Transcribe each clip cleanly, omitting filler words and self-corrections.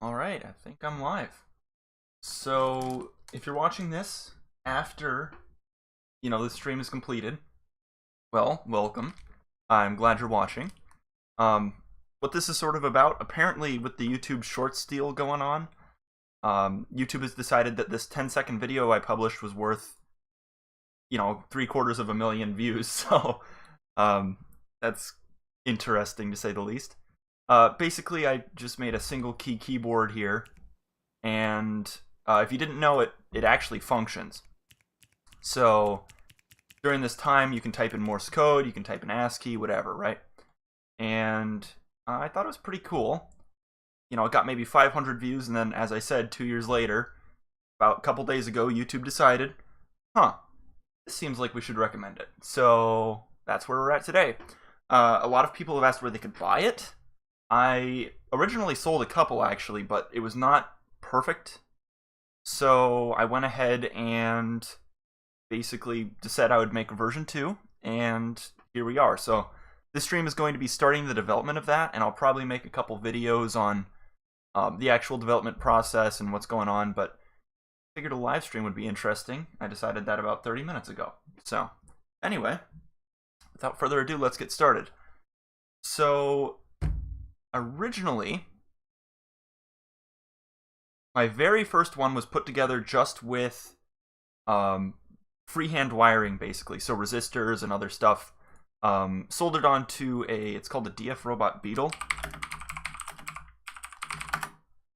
Alright, I think I'm live. So, if you're watching this after, the stream is completed, well, welcome. I'm glad you're watching. What this is sort of about, apparently with the YouTube Shorts deal going on, YouTube has decided that this 10-second video I published was worth, 750,000 views, so, that's interesting to say the least. Basically, I just made a single key keyboard here, and if you didn't know it, it actually functions. So during this time, you can type in Morse code, you can type in ASCII, whatever, right? And I thought it was pretty cool. It got maybe 500 views, and then, as I said, 2 years later, about a couple days ago, YouTube decided, this seems like we should recommend it. So that's where we're at today. A lot of people have asked where they could buy it. I originally sold a couple, actually, but it was not perfect. So I went ahead and basically decided I would make a version 2, and here we are. So this stream is going to be starting the development of that, and I'll probably make a couple videos on the actual development process and what's going on, but I figured a live stream would be interesting. I decided that about 30 minutes ago. So anyway, without further ado, let's get started. So originally, my very first one was put together just with freehand wiring, basically, so resistors and other stuff, soldered onto it's called a DF Robot Beetle.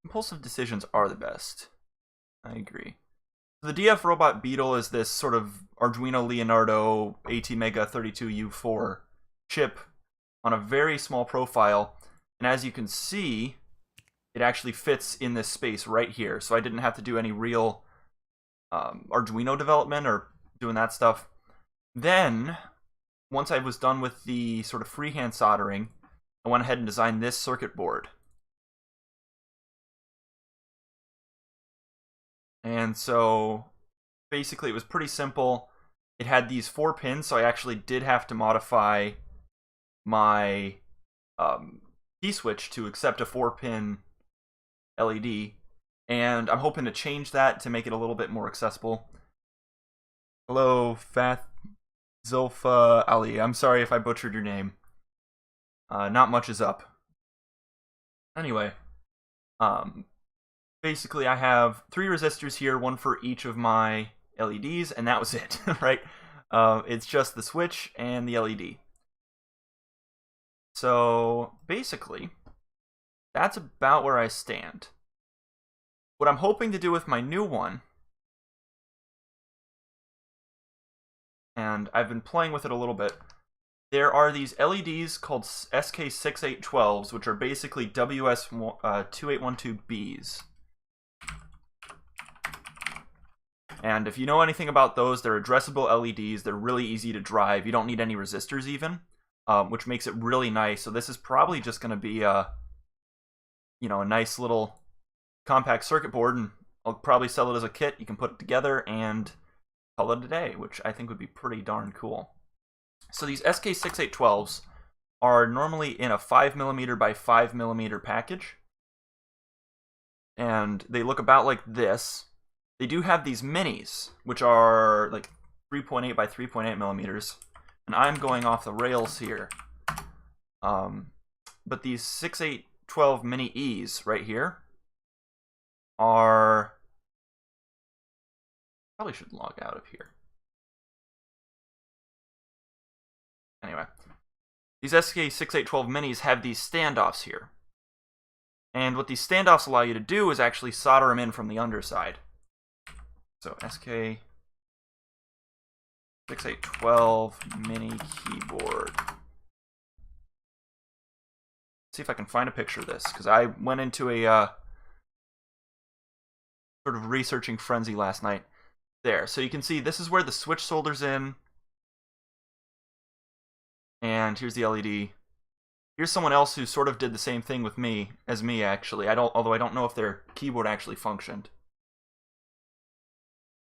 Impulsive decisions are the best. I agree. The DF Robot Beetle is this sort of Arduino Leonardo ATmega 32U4 chip on a very small profile. And as you can see, it actually fits in this space right here. So I didn't have to do any real Arduino development or doing that stuff. Then, once I was done with the sort of freehand soldering, I went ahead and designed this circuit board. And so, basically, it was pretty simple. It had these 4 pins, so I actually did have to modify my key switch to accept a 4-pin LED, and I'm hoping to change that to make it a little bit more accessible. Hello, Fath Zulfa Ali. I'm sorry if I butchered your name. Not much is up. Anyway, basically I have 3 resistors here, one for each of my LEDs, and that was it, right? It's just the switch and the LED. So basically, that's about where I stand. What I'm hoping to do with my new one, and I've been playing with it a little bit, there are these LEDs called SK6812s, which are basically WS2812Bs. And if you know anything about those, they're addressable LEDs. They're really easy to drive. You don't need any resistors even, which makes it really nice. So this is probably just going to be a nice little compact circuit board, and I'll probably sell it as a kit. You can put it together and call it a day, which I think would be pretty darn cool. So these SK6812s are normally in a 5mm by 5mm package, and they look about like this. They do have these minis, which are like 3.8 by 3.8 millimeters, and I'm going off the rails here. But these 6812 Mini E's right here are... Probably should log out of here. Anyway, these SK6812 Minis have these standoffs here. And what these standoffs allow you to do is actually solder them in from the underside. So SK6812 Mini Keyboard. Let's see if I can find a picture of this, because I went into a sort of researching frenzy last night. There, so you can see this is where the switch solders in, and here's the LED. Here's someone else who sort of did the same thing with me as me, actually. Although I don't know if their keyboard actually functioned.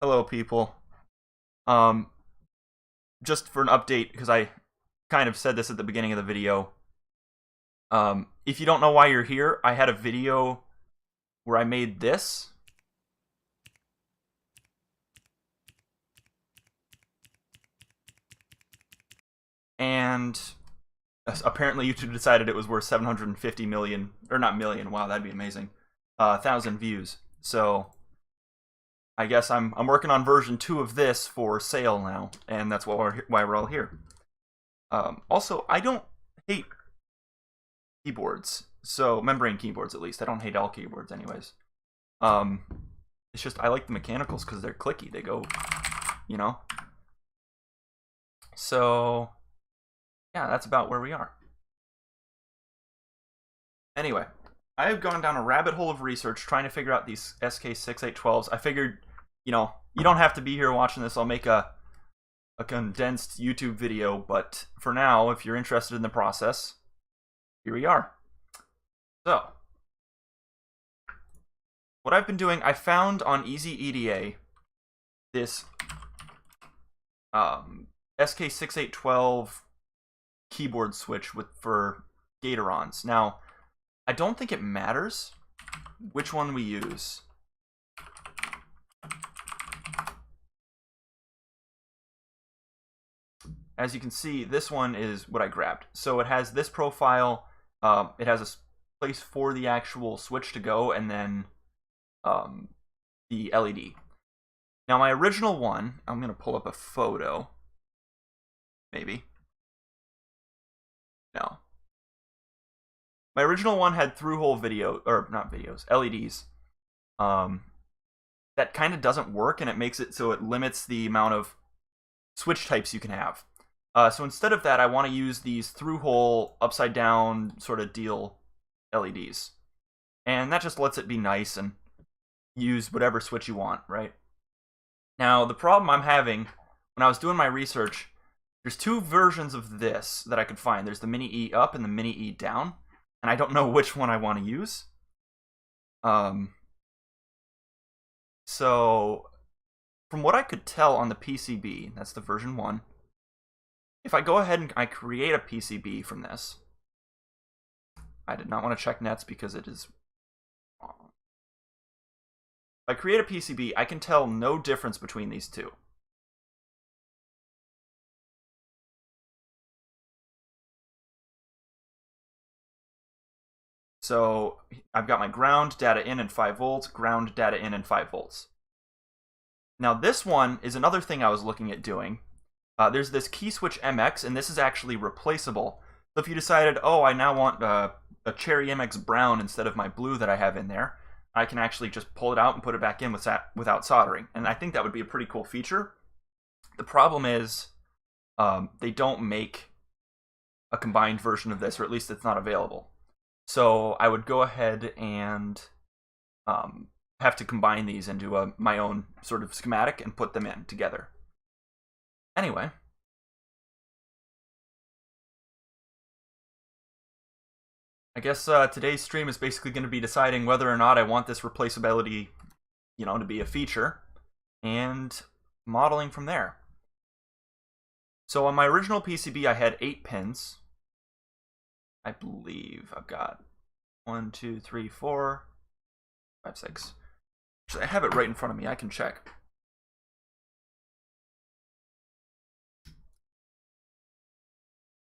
Hello, people. Just for an update, because I kind of said this at the beginning of the video. If you don't know why you're here, I had a video where I made this. And apparently YouTube decided it was worth 750 million, or not million, wow, that'd be amazing, 1,000 views. So I guess I'm working on version 2 of this for sale now, and that's why we're all here. Also, I don't hate keyboards, so membrane keyboards at least. I don't hate all keyboards anyways. It's just I like the mechanicals because they're clicky. They go, you know. So yeah, that's about where we are. Anyway, I have gone down a rabbit hole of research trying to figure out these SK6812s. I figured, you know, you don't have to be here watching this. I'll make a condensed YouTube video, but for now, if you're interested in the process, here we are. So, what I've been doing, I found on EasyEDA this SK6812 keyboard switch for Gatorons. Now, I don't think it matters which one we use. As you can see, this one is what I grabbed. So it has this profile, it has a place for the actual switch to go, and then the LED. Now my original one, I'm going to pull up a photo, maybe. No. My original one had through-hole LEDs. That kind of doesn't work, and it makes it so it limits the amount of switch types you can have. So instead of that, I want to use these through-hole, upside-down sort of deal LEDs. And that just lets it be nice and use whatever switch you want, right? Now, the problem I'm having, when I was doing my research, there's two versions of this that I could find. There's the Mini E up and the Mini E down, and I don't know which one I want to use. So, from what I could tell on the PCB, that's the version 1, if I go ahead and I create a PCB from this, I did not want to check nets because it is wrong. If I create a PCB, I can tell no difference between these two. So I've got my ground data in and 5 volts, ground data in and 5 volts. Now this one is another thing I was looking at doing. There's this key switch MX, and this is actually replaceable. So if you decided, oh, I now want a Cherry MX brown instead of my blue that I have in there, I can actually just pull it out and put it back in without soldering. And I think that would be a pretty cool feature. The problem is they don't make a combined version of this, or at least it's not available. So I would go ahead and have to combine these into my own sort of schematic and put them in together. Anyway, I guess today's stream is basically going to be deciding whether or not I want this replaceability, you know, to be a feature, and modeling from there. So on my original PCB, I had 8 pins. I believe I've got 1, 2, 3, 4, 5, 6. Actually, I have it right in front of me. I can check.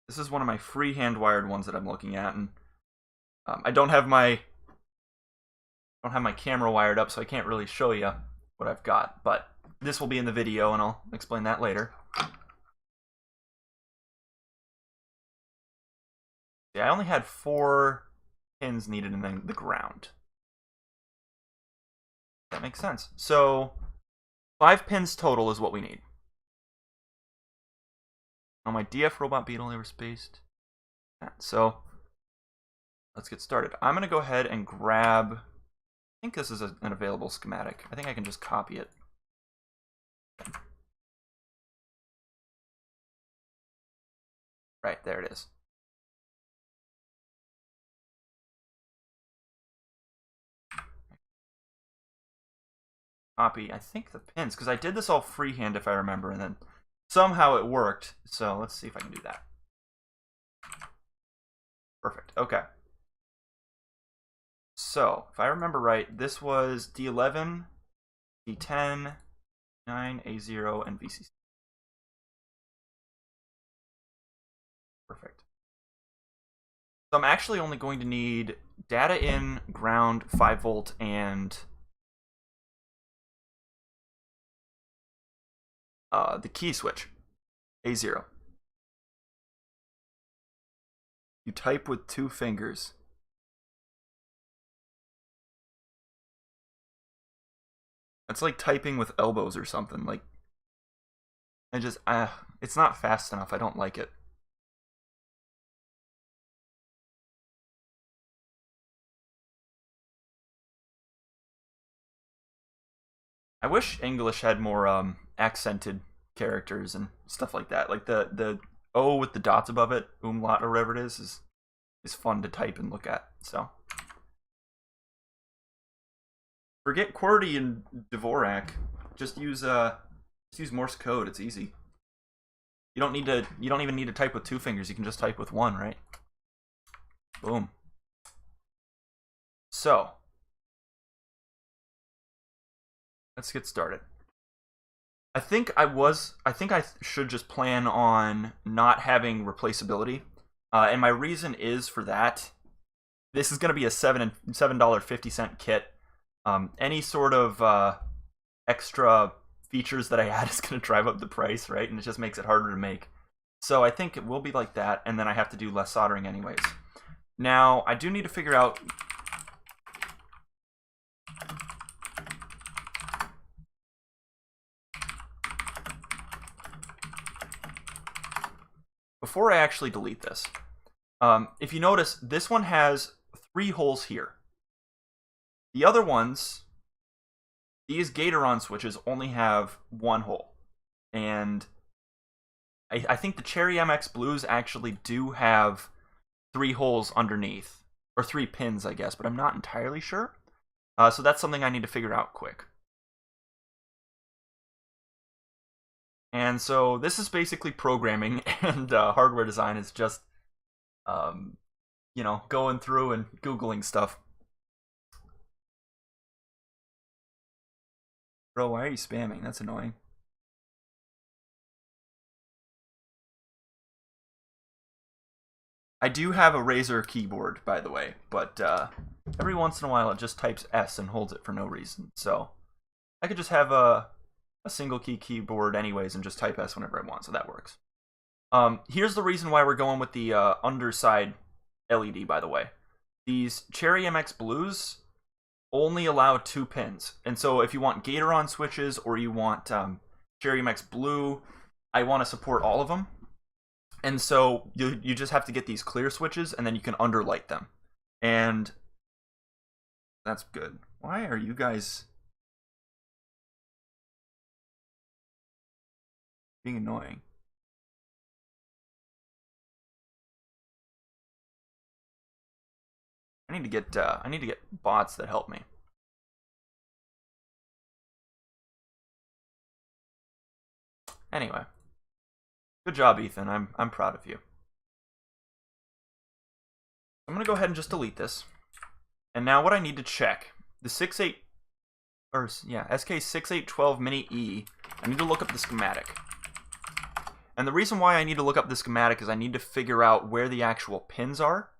This is one of my freehand wired ones that I'm looking at, and I don't have my camera wired up, so I can't really show you what I've got. But this will be in the video, and I'll explain that later. Yeah, I only had 4 pins needed, and then the ground. That makes sense. So 5 pins total is what we need. On my DF Robot Beetle, they were spaced. So let's get started. I'm going to go ahead and grab, I think this is an available schematic. I think I can just copy it. Right, there it is. Copy, I think, the pins, because I did this all freehand if I remember, and then somehow it worked. So let's see if I can do that. Perfect, okay. So, if I remember right, this was D11, D10, 9, A0, and VCC. Perfect. So I'm actually only going to need data in, ground, 5 volt, and the key switch, A0. You type with 2 fingers. It's like typing with elbows or something. Like, it's not fast enough. I don't like it. I wish English had more accented characters and stuff like that. Like the O with the dots above it, umlaut or whatever it is fun to type and look at. So forget QWERTY and Dvorak. Just use Morse code. It's easy. You don't even need to type with 2 fingers. You can just type with 1, right? Boom. So let's get started. I think I should just plan on not having replaceability, and my reason is for that. This is going to be a $7.50 kit. Any sort of extra features that I add is going to drive up the price, right? And it just makes it harder to make. So I think it will be like that, and then I have to do less soldering anyways. Now I do need to figure out. Before I actually delete this, if you notice, this one has 3 holes here. The other ones, these Gatoron switches only have 1 hole. And I think the Cherry MX Blues actually do have 3 holes underneath. Or 3 pins, I guess, but I'm not entirely sure. So that's something I need to figure out quick. And so this is basically programming, and hardware design is just, going through and Googling stuff. Bro, why are you spamming? That's annoying. I do have a Razer keyboard, by the way, but every once in a while it just types S and holds it for no reason. So I could just have a single key keyboard anyways and just type S whenever I want, so that works. Here's the reason why we're going with the underside LED, by the way. These Cherry MX Blues only allow 2 pins, and so if you want Gatoron switches or you want Cherry MX Blue, I want to support all of them. And so you just have to get these clear switches, and then you can underlight them. And that's good. Why are you guys being annoying? I need to get bots that help me. Anyway, good job, Ethan. I'm proud of you. I'm gonna go ahead and just delete this. And now what I need to check, the SK6812 Mini E, I need to look up the schematic. And the reason why I need to look up the schematic is I need to figure out where the actual pins are.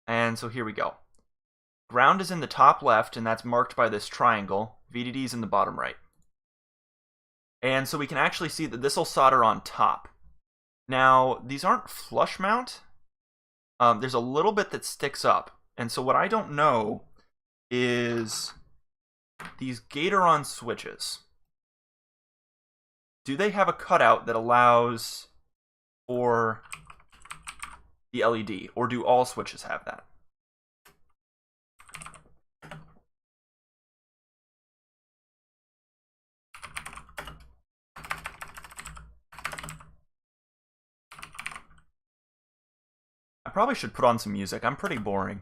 And so here we go. Ground is in the top left, and that's marked by this triangle. VDD is in the bottom right. And so we can actually see that this will solder on top. Now, these aren't flush mount. There's a little bit that sticks up. And so what I don't know is these Gatoron switches. Do they have a cutout that allows for the LED, or do all switches have that? I probably should put on some music. I'm pretty boring.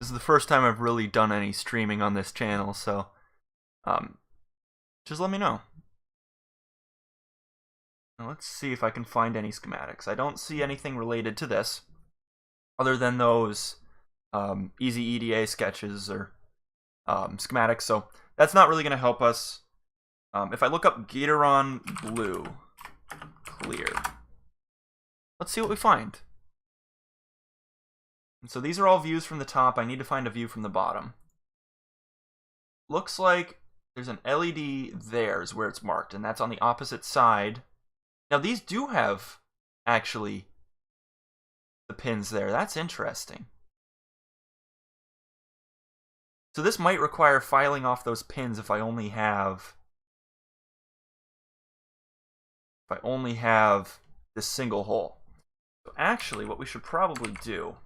This is the first time I've really done any streaming on this channel, so just let me know. Now let's see if I can find any schematics. I don't see anything related to this, other than those easy EDA sketches or schematics, so that's not really going to help us. If I look up Gatoron blue clear, let's see what we find. And so these are all views from the top. I need to find a view from the bottom. Looks like there's an LED there is where it's marked, and that's on the opposite side. Now these do have actually the pins there. That's interesting. So this might require filing off those pins if I only have this single hole. So actually what we should probably do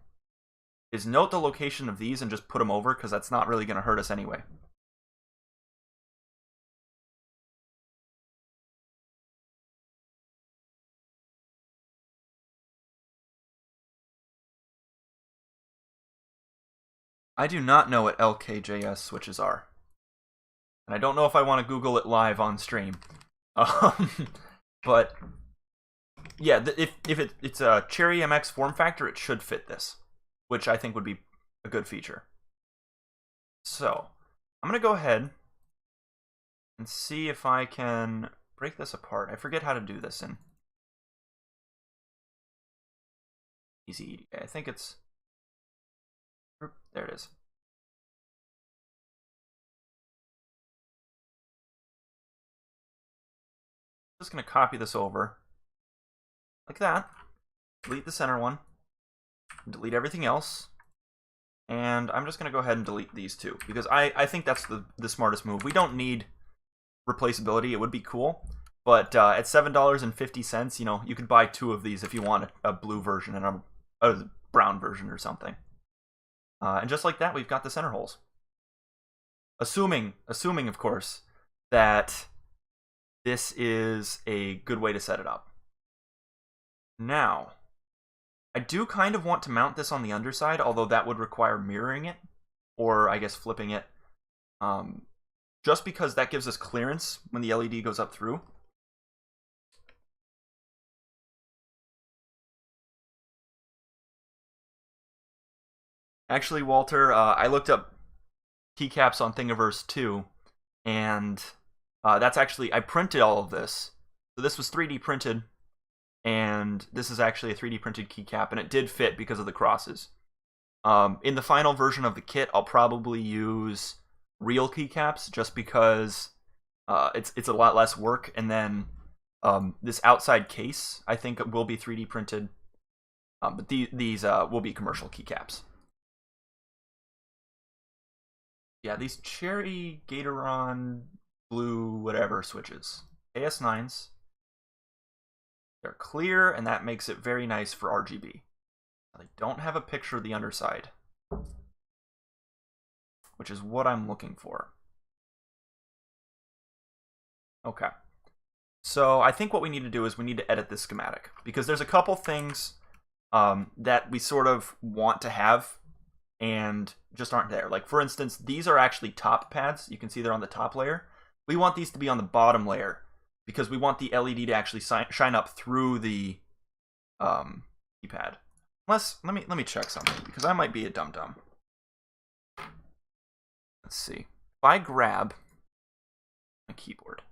is note the location of these and just put them over, because that's not really going to hurt us anyway. I do not know what LKJS switches are. And I don't know if I want to Google it live on stream. But yeah, if it's a Cherry MX form factor, it should fit this, which I think would be a good feature. So I'm going to go ahead and see if I can break this apart. I forget how to do this in Easy EDA. I think it's... There it is. Just going to copy this over like that. Delete the center one. Delete everything else. And I'm just going to go ahead and delete these two, because I think that's the smartest move. We don't need replaceability. It would be cool. But at $7.50, you know, you could buy two of these if you want a blue version and a brown version or something. And just like that, we've got the center holes. Assuming, of course, that this is a good way to set it up. Now, I do kind of want to mount this on the underside, although that would require mirroring it, or I guess flipping it, just because that gives us clearance when the LED goes up through. Actually, Walter, I looked up Keycaps on Thingiverse too, and that's actually, I printed all of this. So this was 3D printed, and this is actually a 3D printed keycap, and it did fit because of the crosses. In the final version of the kit, I'll probably use real keycaps just because it's a lot less work, and then this outside case, I think, will be 3D printed, but these will be commercial keycaps. Yeah, these Cherry Gatoron blue whatever switches, AS9s, they're clear, and that makes it very nice for RGB. They don't have a picture of the underside, which is what I'm looking for. Okay, so I think what we need to do is we need to edit this schematic, because there's a couple things that we sort of want to have and just aren't there. Like, for instance, these are actually top pads. You can see they're on the top layer. We want these to be on the bottom layer, because we want the LED to actually shine up through the keypad. Unless, let me check something, because I might be a dum-dum. Let's see. If I grab my keyboard,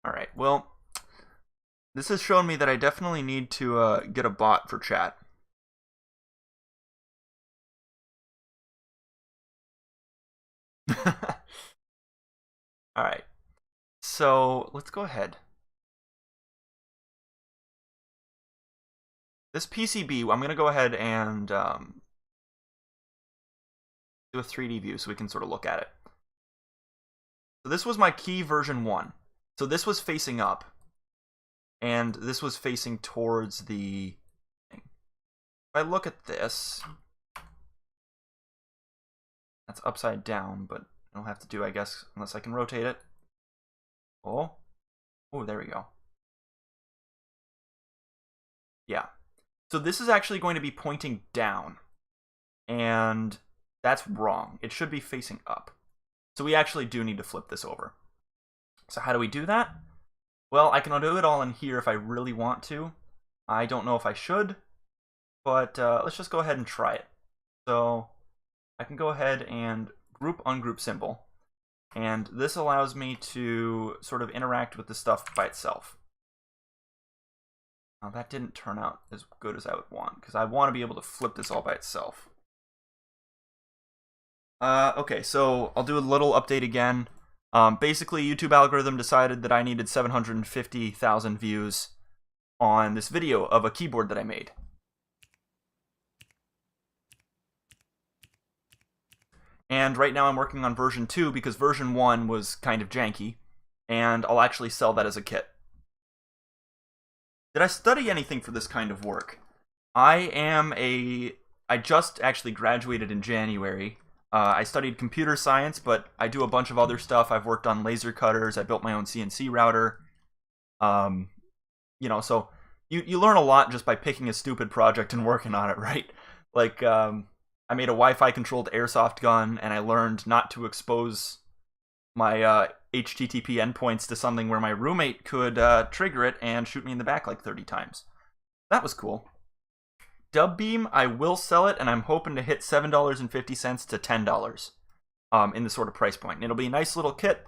alright, well, this has shown me that I definitely need to get a bot for chat. Alright, so let's go ahead. This PCB, I'm going to go ahead and do a 3D view so we can sort of look at it. So this was my key version 1. So this was facing up, and this was facing towards the thing. If I look at this, That's upside down, but I'll have to do, I guess, unless I can rotate it. Oh, there we go. Yeah. So this is actually going to be pointing down, and that's wrong. It should be facing up. So we actually do need to flip this over. So how do we do that? Well, I can do it all in here if I really want to. I don't know if I should, but let's just go ahead and try it. So I can go ahead and group ungroup symbol, and this allows me to sort of interact with the stuff by itself. Now that didn't turn out as good as I would want, because I want to be able to flip this all by itself. Okay, so I'll do a little update again. Basically, YouTube algorithm decided that I needed 750,000 views on this video of a keyboard that I made. And right now I'm working on version 2 because version 1 was kind of janky, and I'll actually sell that as a kit. Did I study anything for this kind of work? I just actually graduated in January. I studied computer science, but I do a bunch of other stuff. I've worked on laser cutters. I built my own CNC router. You know, so you learn a lot just by picking a stupid project and working on it, right? Like, I made a Wi-Fi controlled airsoft gun, and I learned not to expose my HTTP endpoints to something where my roommate could trigger it and shoot me in the back like 30 times. That was cool. Dubbeam, I will sell it, and I'm hoping to hit $7.50 to $10 in the sort of price point. And it'll be a nice little kit.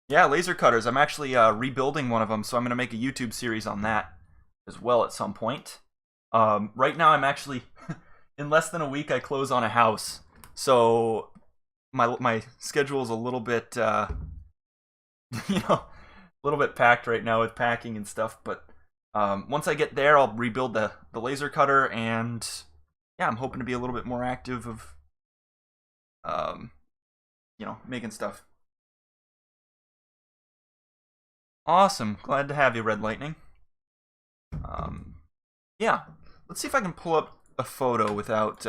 Yeah, laser cutters. I'm actually rebuilding one of them, so I'm going to make a YouTube series on that as well at some point. Right now, I'm actually, in less than a week, I close on a house. So my schedule is a little bit, a little bit packed right now with packing and stuff, but once I get there, I'll rebuild the laser cutter, and yeah, I'm hoping to be a little bit more active of, making stuff. Awesome. Glad to have you, Red Lightning. Yeah, let's see if I can pull up a photo without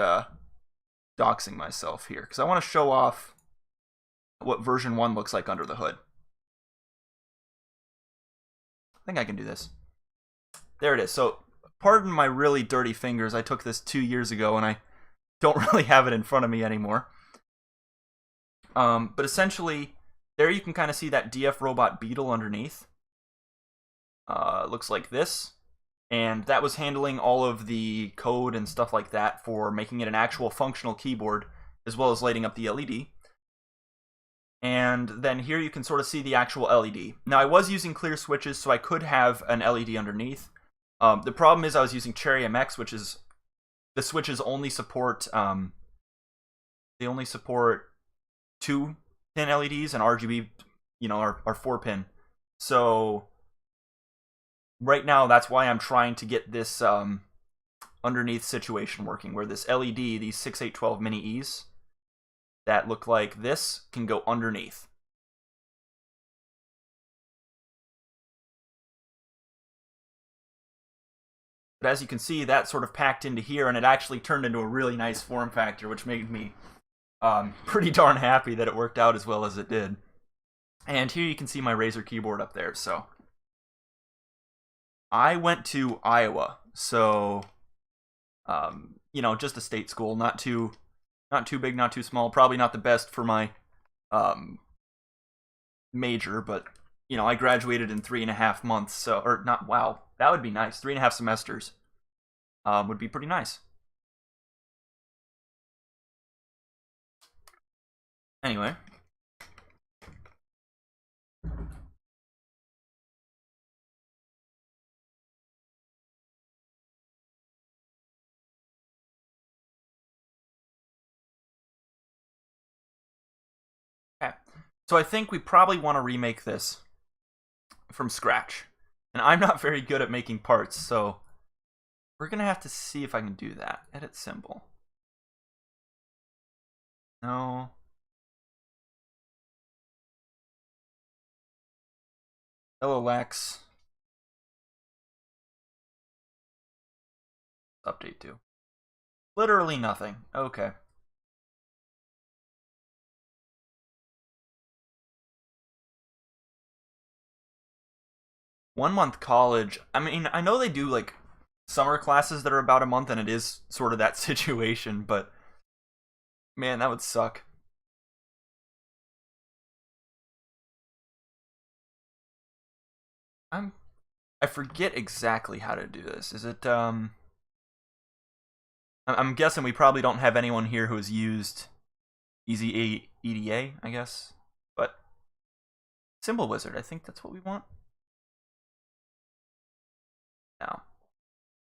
doxing myself here, because I want to show off what version 1 looks like under the hood. I think I can do this. There it is. So, pardon my really dirty fingers. I took this 2 years ago, and I don't really have it in front of me anymore. But essentially, there you can kind of see that DF Robot Beetle underneath. Looks like this. And that was handling all of the code and stuff like that for making it an actual functional keyboard, as well as lighting up the LED. And then here you can sort of see the actual LED. Now, I was using clear switches, so I could have an LED underneath. The problem is I was using Cherry MX, which is, the switches only support, they only support 2-pin LEDs, and RGB, are 4-pin. So right now, that's why I'm trying to get this underneath situation working, where this LED, these 6812 Mini E's that look like this, can go underneath. But as you can see, that sort of packed into here, and it actually turned into a really nice form factor, which made me pretty darn happy that it worked out as well as it did. And here you can see my Razer keyboard up there. So I went to Iowa, so just a state school, not too big, not too small. Probably not the best for my major, but I graduated in 3.5 months. So, or not. Wow, that would be nice. 3.5 semesters would be pretty nice. Anyway. Okay. So I think we probably want to remake this from scratch. And I'm not very good at making parts, so we're going to have to see if I can do that. Edit symbol. No. LLX. Update to. Literally nothing. Okay. 1 month college. I mean, I know they do like summer classes that are about a month, and it is sort of that situation, but man, that would suck. I forget exactly how to do this. Is it I'm guessing we probably don't have anyone here who has used Easy EDA, I guess. But Symbol Wizard, I think that's what we want. No.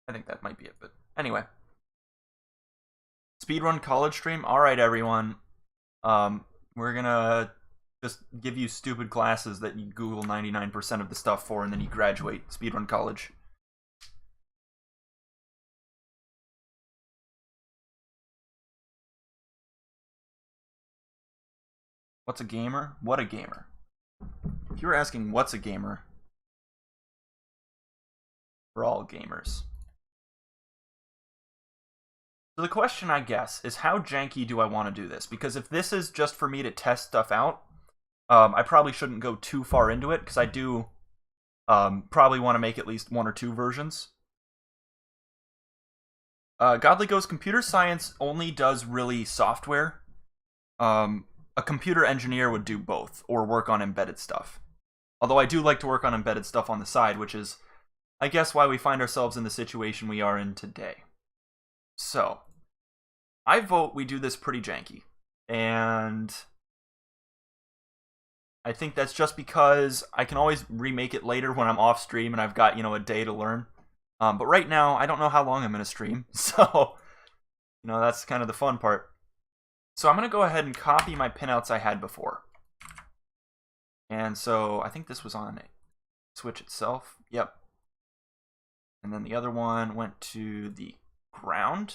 I think that might be it, but anyway. Speedrun college stream. Alright, everyone. We're gonna just give you stupid classes that you Google 99% of the stuff for, and then you graduate speedrun college. What's a gamer? What a gamer. If you were asking what's a gamer, we're all gamers. So the question, I guess, is how janky do I want to do this? Because if this is just for me to test stuff out, I probably shouldn't go too far into it, because I do probably want to make at least 1 or 2 versions. Godly Ghost Computer Science only does really software. A computer engineer would do both, or work on embedded stuff. Although I do like to work on embedded stuff on the side, which is, I guess, why we find ourselves in the situation we are in today. So, I vote we do this pretty janky. And I think that's just because I can always remake it later when I'm off stream and I've got, a day to learn. But right now, I don't know how long I'm going to stream. So, that's kind of the fun part. So I'm going to go ahead and copy my pinouts I had before. And so I think this was on Switch itself. Yep. And then the other one went to the ground.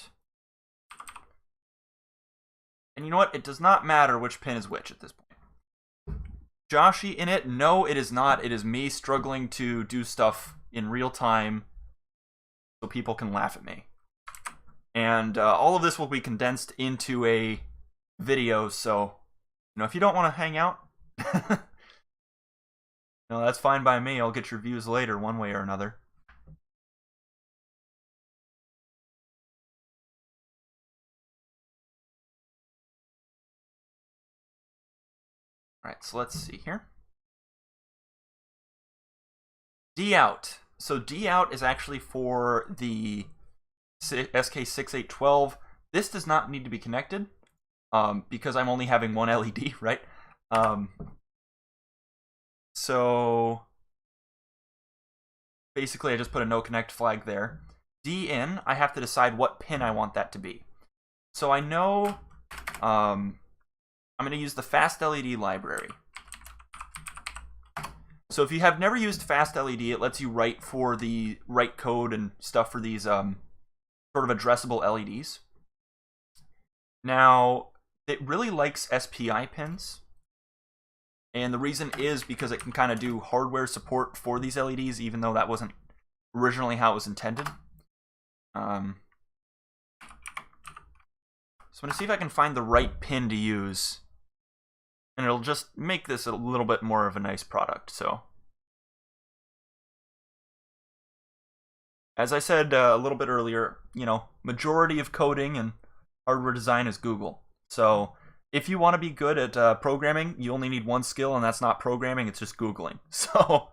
And you know what? It does not matter which pin is which at this point. Joshy in it? No, it is not. It is me struggling to do stuff in real time so people can laugh at me. And all of this will be condensed into a video, so if you don't want to hang out, that's fine by me. I'll get your views later, one way or another. Alright, so let's see here. D out. So D out is actually for the SK6812. This does not need to be connected. Because I'm only having one LED, right? So basically I just put a no connect flag there. D in, I have to decide what pin I want that to be. So I know I'm going to use the Fast LED library. So if you have never used Fast LED, it lets you write code and stuff for these sort of addressable LEDs. Now, it really likes SPI pins, and the reason is because it can kind of do hardware support for these LEDs, even though that wasn't originally how it was intended. So I'm going to see if I can find the right pin to use, and it'll just make this a little bit more of a nice product. So, as I said a little bit earlier, majority of coding and hardware design is Google. So if you want to be good at programming, you only need one skill, and that's not programming, it's just Googling. So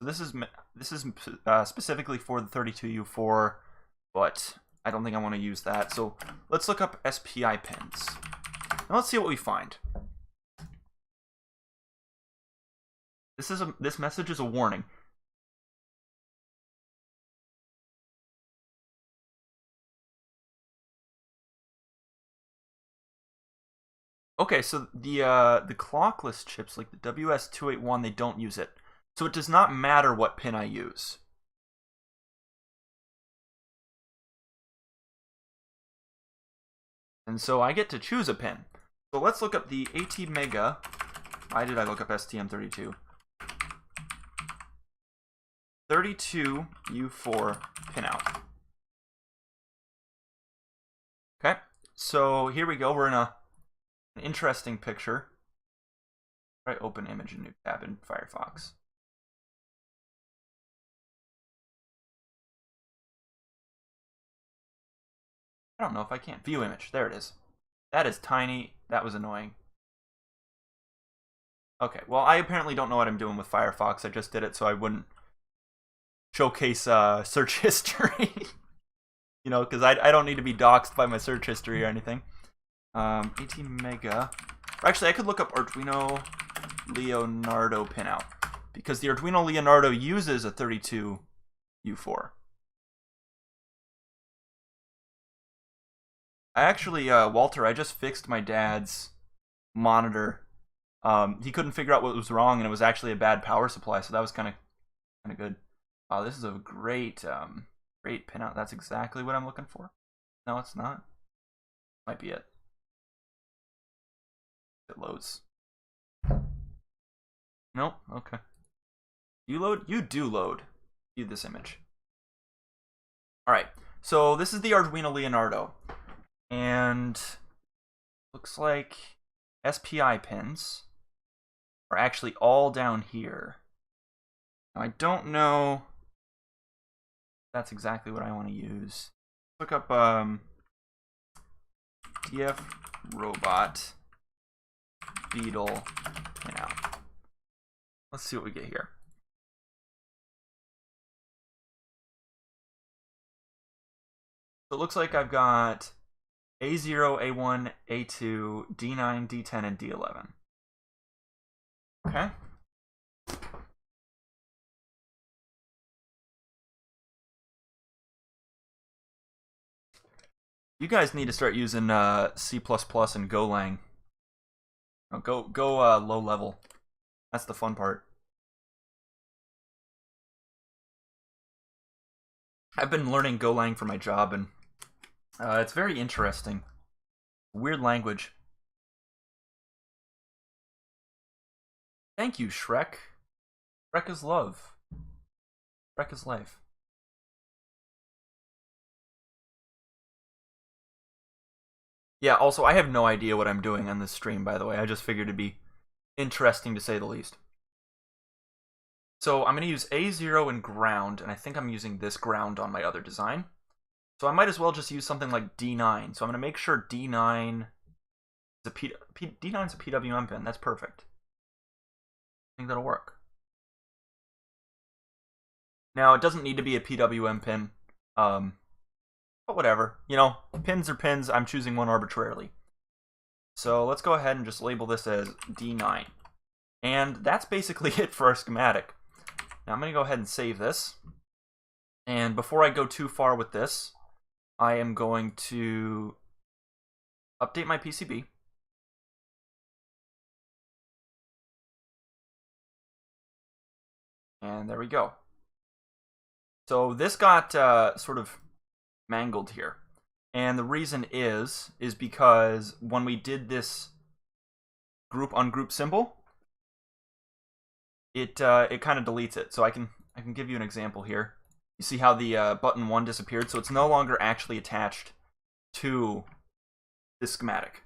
this is specifically for the 32U4, but I don't think I want to use that. So let's look up SPI pins. Now let's see what we find. This message is a warning. Okay, so the clockless chips, like the WS281, they don't use it. So it does not matter what pin I use. And so I get to choose a pin. So let's look up the ATmega. Why did I look up STM32? 32U4 pinout. Okay, so here we go. We're in an interesting picture. Try open image in new tab in Firefox. I don't know if I can. View image. There it is. That is tiny. That was annoying. Okay, well, I apparently don't know what I'm doing with Firefox. I just did it so I wouldn't showcase search history. You know, because I don't need to be doxxed by my search history or anything. 18 mega. Or actually, I could look up Arduino Leonardo pinout, because the Arduino Leonardo uses a 32U4. I actually, Walter, I just fixed my dad's monitor. He couldn't figure out what was wrong, and it was actually a bad power supply, so that was kind of good. Wow, this is a great great pinout. That's exactly what I'm looking for. No, it's not. Might be it. It loads. Nope. Okay. You load? You do load. View this image. All right. So this is the Arduino Leonardo, and looks like SPI pins are actually all down here. Now, I don't know if that's exactly what I want to use. Look up DF robot Beetle pinout. Let's see what we get here. So it looks like I've got A0, A1, A2, D9, D10, and D11. Okay. You guys need to start using C++ and Golang. Go low level. That's the fun part. I've been learning Golang for my job, and it's very interesting. Weird language. Thank you, Shrek. Shrek is love. Shrek is life. Yeah, also, I have no idea what I'm doing on this stream, by the way. I just figured it'd be interesting to say the least. So I'm going to use A0 and ground, and I think I'm using this ground on my other design. So I might as well just use something like D9. So I'm going to make sure D9 is a D9 is a PWM pin. That's perfect. I think that'll work. Now, it doesn't need to be a PWM pin, but whatever. You know, pins are pins. I'm choosing one arbitrarily. So let's go ahead and just label this as D9. And that's basically it for our schematic. Now I'm going to go ahead and save this. And before I go too far with this, I am going to update my PCB. And there we go. So this got sort of mangled here. And the reason is because when we did this group ungroup symbol, it kind of deletes it. So I can give you an example here. You see how the button 1 disappeared? So it's no longer actually attached to this schematic.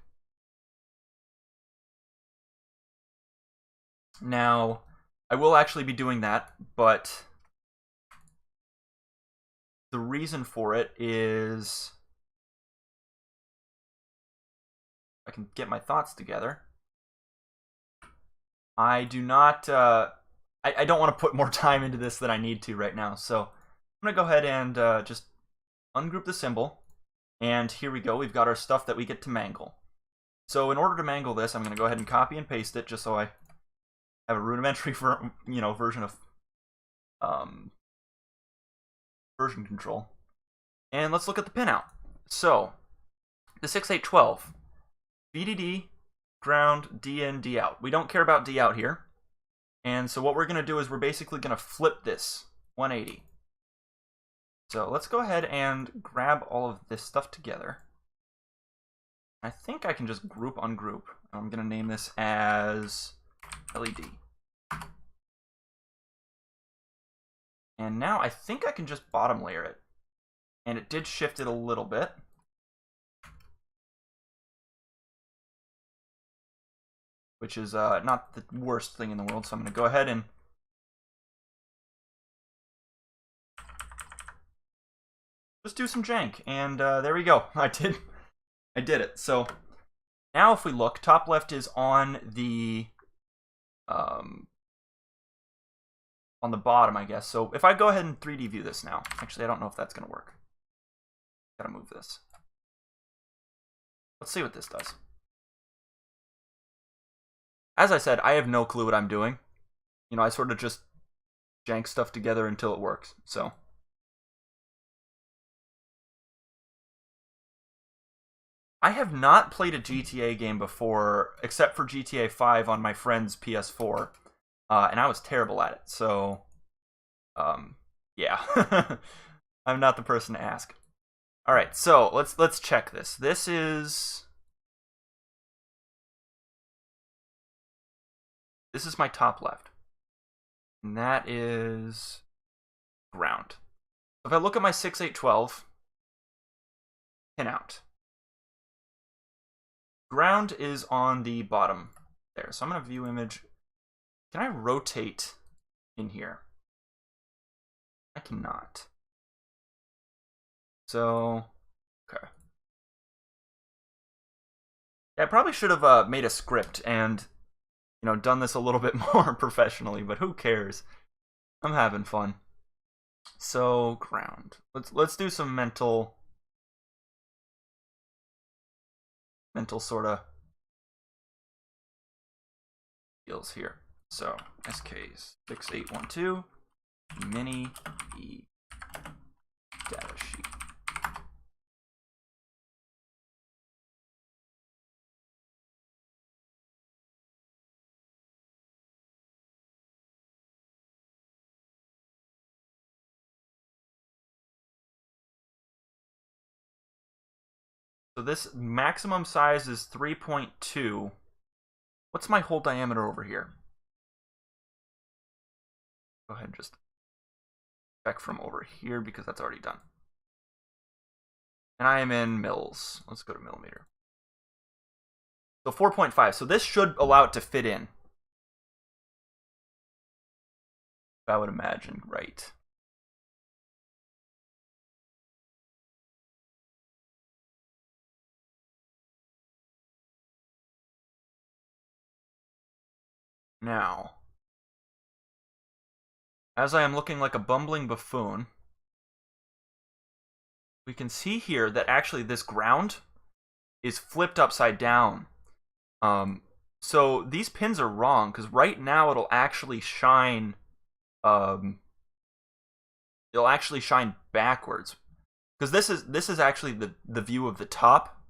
Now, I will actually be doing that, but the reason for it is, if I can get my thoughts together, I do not, I don't want to put more time into this than I need to right now. So I'm going to go ahead and just ungroup the symbol. And here we go. We've got our stuff that we get to mangle. So in order to mangle this, I'm going to go ahead and copy and paste it just so I have a rudimentary version of version control. And let's look at the pinout. So the 6812, VDD, ground, D in, D out. We don't care about D out here. And so what we're going to do is we're basically going to flip this 180. So let's go ahead and grab all of this stuff together. I think I can just group ungroup. I'm going to name this as LED. And now I think I can just bottom layer it. And it did shift it a little bit. Which is not the worst thing in the world. So I'm going to go ahead and just do some jank. And there we go. I did it. So now if we look, top left is on the bottom, I guess. So if I go ahead and 3D view this now, actually I don't know if that's going to work. Gotta move this. Let's see what this does. As I said, I have no clue what I'm doing. You know, I sort of just jank stuff together until it works. So I have not played a GTA game before, except for GTA 5 on my friend's PS4, and I was terrible at it. So, yeah, I'm not the person to ask. All right, so let's check this. This is my top left, and that is ground. If I look at my 6, 8, 12, pin out. Ground is on the bottom there. So I'm going to view image. Can I rotate in here? I cannot. So, okay. Yeah, I probably should have made a script and, you know, done this a little bit more professionally, but who cares? I'm having fun. So, ground. Let's do some mental sort of deals here. So SK6812 mini E data sheet. So this maximum size is 3.2. What's my hole diameter over here? Go ahead and just check from over here because that's already done. And I am in mils. Let's go to millimeter. So 4.5. So this should allow it to fit in. I would imagine, right? Now, as I am looking like a bumbling buffoon, we can see here that actually this ground is flipped upside down. So these pins are wrong because right now it'll actually shine. It'll actually shine backwards because this is actually the view of the top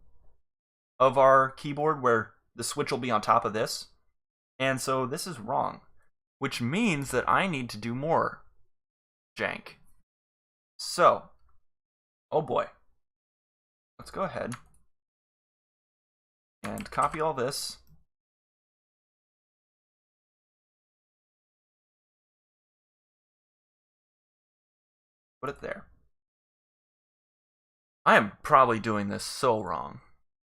of our keyboard where the switch will be on top of this, and so this is wrong, which means that I need to do more jank. So, oh boy, let's go ahead and copy all this. Put it there. I am probably doing this so wrong.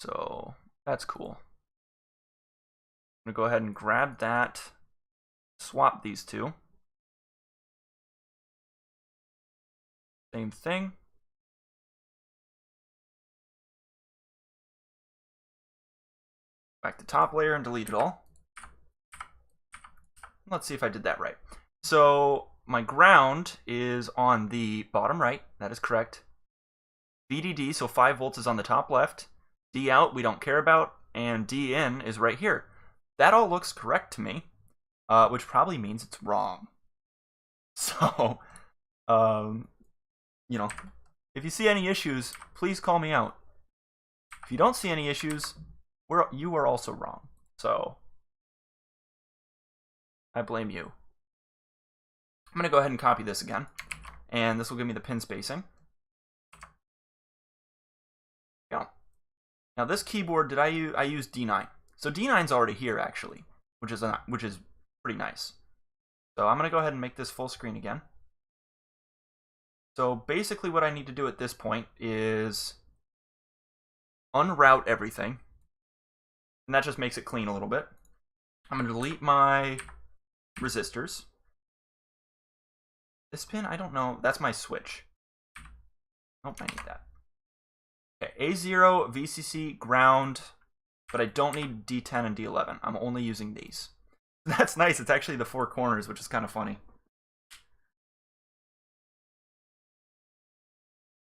So that's cool. I'm going to go ahead and grab that, swap these two. Same thing. Back to top layer and delete it all. Let's see if I did that right. So my ground is on the bottom right. That is correct. VDD, so 5 volts, is on the top left. D out, we don't care about. And D in is right here. That all looks correct to me, which probably means it's wrong. So, you know, if you see any issues, please call me out. If you don't see any issues, you are also wrong. So, I blame you. I'm going to go ahead and copy this again, and this will give me the pin spacing. Go. Now this keyboard, I used D9. So D9's already here actually, which is pretty nice. So I'm going to go ahead and make this full screen again. So basically what I need to do at this point is unroute everything. And that just makes it clean a little bit. I'm going to delete my resistors. This pin, I don't know. That's my switch. Nope, I need that. Okay, A0, VCC, ground, but I don't need D10 and D11. I'm only using these. That's nice. It's actually the four corners, which is kind of funny.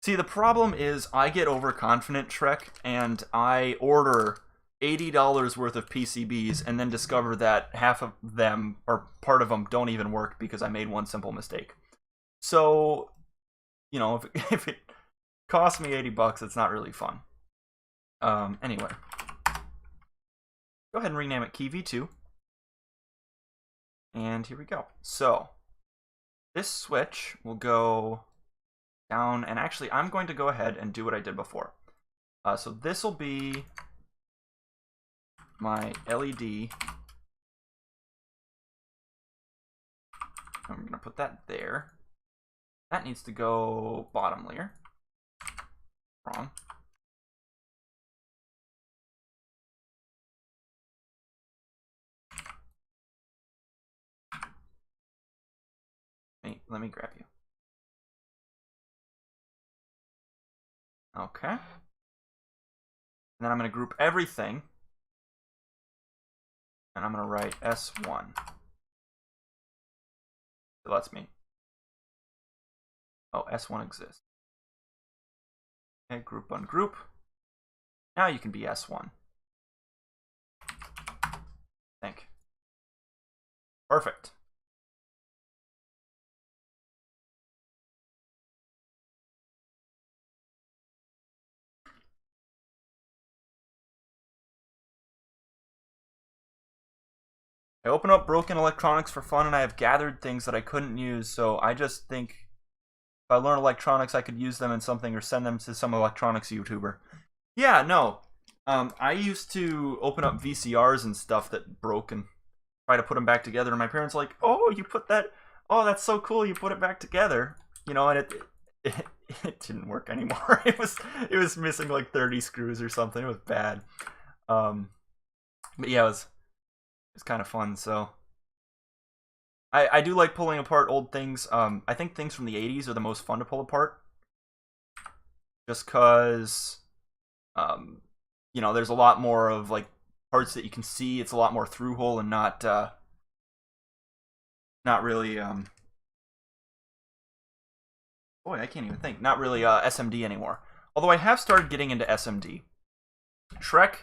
See, the problem is I get overconfident, Shrek, and I order $80 worth of PCBs and then discover that half of them, or part of them, don't even work because I made one simple mistake. So, you know, if it costs me $80, it's not really fun. Anyway. Go ahead and rename it Key V2. And here we go. So, this switch will go down, and actually I'm going to go ahead and do what I did before. So this will be my LED. I'm going to put that there. That needs to go bottom layer. Wrong. Let me grab you. Okay. And then I'm going to group everything. And I'm going to write S1. So that's me. Oh, S1 exists. Okay, group ungroup. Now you can be S1. Think. Perfect. I open up broken electronics for fun, and I have gathered things that I couldn't use, so I just think if I learn electronics, I could use them in something or send them to some electronics YouTuber. Yeah, no. I used to open up VCRs and stuff that broke and try to put them back together, and my parents were like, oh, you put that, oh, that's so cool, you put it back together. You know, and it didn't work anymore. It was missing like 30 screws or something. It was bad. But yeah, it was kind of fun. So I do like pulling apart old things. I think things from the 80s are the most fun to pull apart, just because you know, there's a lot more of like parts that you can see. It's a lot more through hole and not really boy, I can't even think. Not really SMD anymore. Although I have started getting into SMD. Shrek,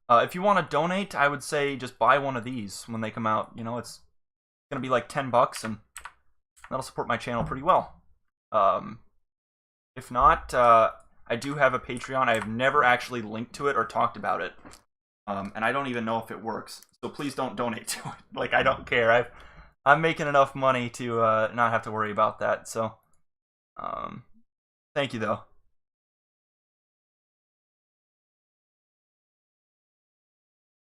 if you want to donate, I would say just buy one of these when they come out. You know, it's going to be like $10, and that'll support my channel pretty well. If not, I do have a Patreon. I have never actually linked to it or talked about it. And I don't even know if it works. So please don't donate to it. Like, I don't care. I'm making enough money to not have to worry about that. So, thank you, though.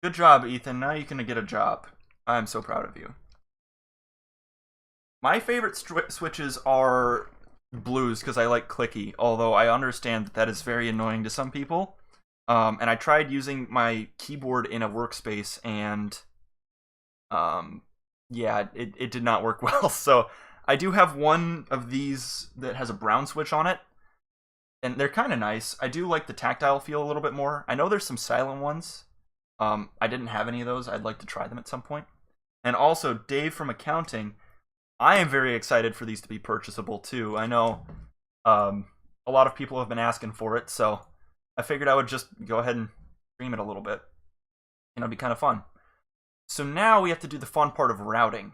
Good job, Ethan. Now you can get a job. I'm so proud of you. My favorite switches are blues because I like clicky, although I understand that is very annoying to some people. And I tried using my keyboard in a workspace, and yeah, it did not work well. So I do have one of these that has a brown switch on it, and they're kind of nice. I do like the tactile feel a little bit more. I know there's some silent ones. I didn't have any of those. I'd like to try them at some point. And also, Dave from accounting, I am very excited for these to be purchasable too. I know a lot of people have been asking for it, so I figured I would just go ahead and stream it a little bit. And it'll be kind of fun. So now we have to do the fun part of routing.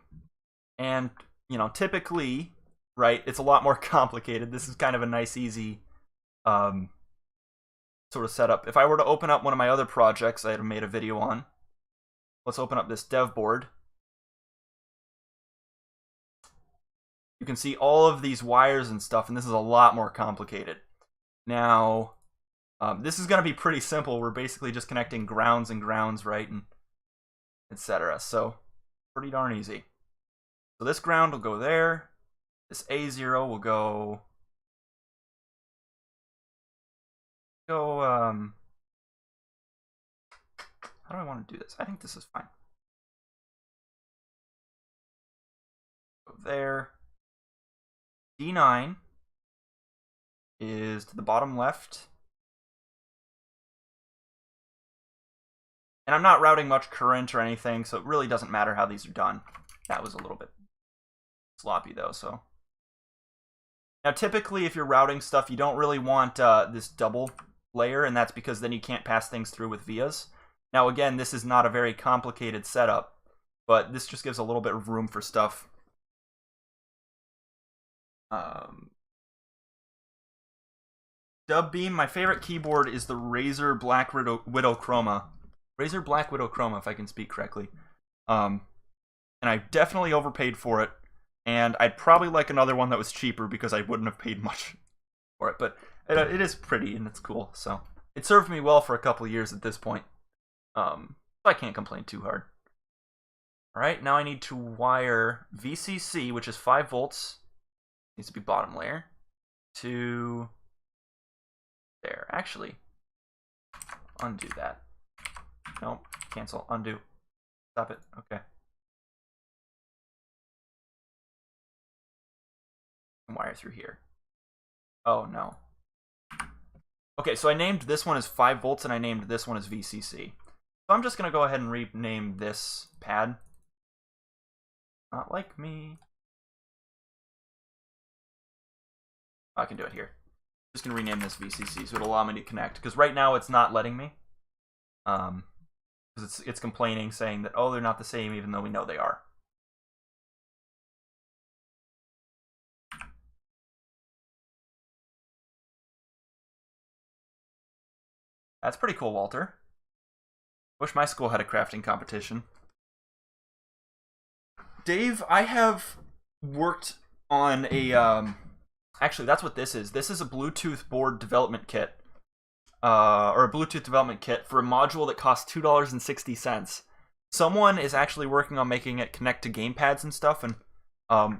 And, you know, typically, right, it's a lot more complicated. This is kind of a nice, easy sort of setup. If I were to open up one of my other projects I had made a video on, let's open up this dev board. You can see all of these wires and stuff, and this is a lot more complicated. Now, this is going to be pretty simple. We're basically just connecting grounds and grounds, right, and etc. So, pretty darn easy. So this ground will go there. This A0 will go Go, how do I want to do this? I think this is fine. Go there. D9 is to the bottom left. And I'm not routing much current or anything, so it really doesn't matter how these are done. That was a little bit sloppy though, so. Now typically if you're routing stuff, you don't really want this double layer, and that's because then you can't pass things through with vias. Now again, this is not a very complicated setup, but this just gives a little bit of room for stuff. Dub Beam, my favorite keyboard is the Razer Black Widow Chroma. Razer Black Widow Chroma, if I can speak correctly. And I definitely overpaid for it. And I'd probably like another one that was cheaper because I wouldn't have paid much for it. But it is pretty and it's cool. So it served me well for a couple years at this point. So I can't complain too hard. Alright, now I need to wire VCC, which is 5 volts. Needs to be bottom layer. To there. Actually, undo that. No, cancel, undo. Stop it. Okay. Wire through here. Oh no. Okay, so I named this one as 5 volts and I named this one as VCC. So I'm just gonna go ahead and rename this pad. Not like me. I can do it here. Just gonna rename this VCC so it'll allow me to connect, because right now it's not letting me. Because it's complaining, saying that, oh, they're not the same, even though we know they are. That's pretty cool, Walter. Wish my school had a crafting competition. Dave, I have worked on a, actually, that's what this is. This is a Bluetooth board development kit. Or a Bluetooth development kit for a module that costs $2.60. Someone is actually working on making it connect to gamepads and stuff and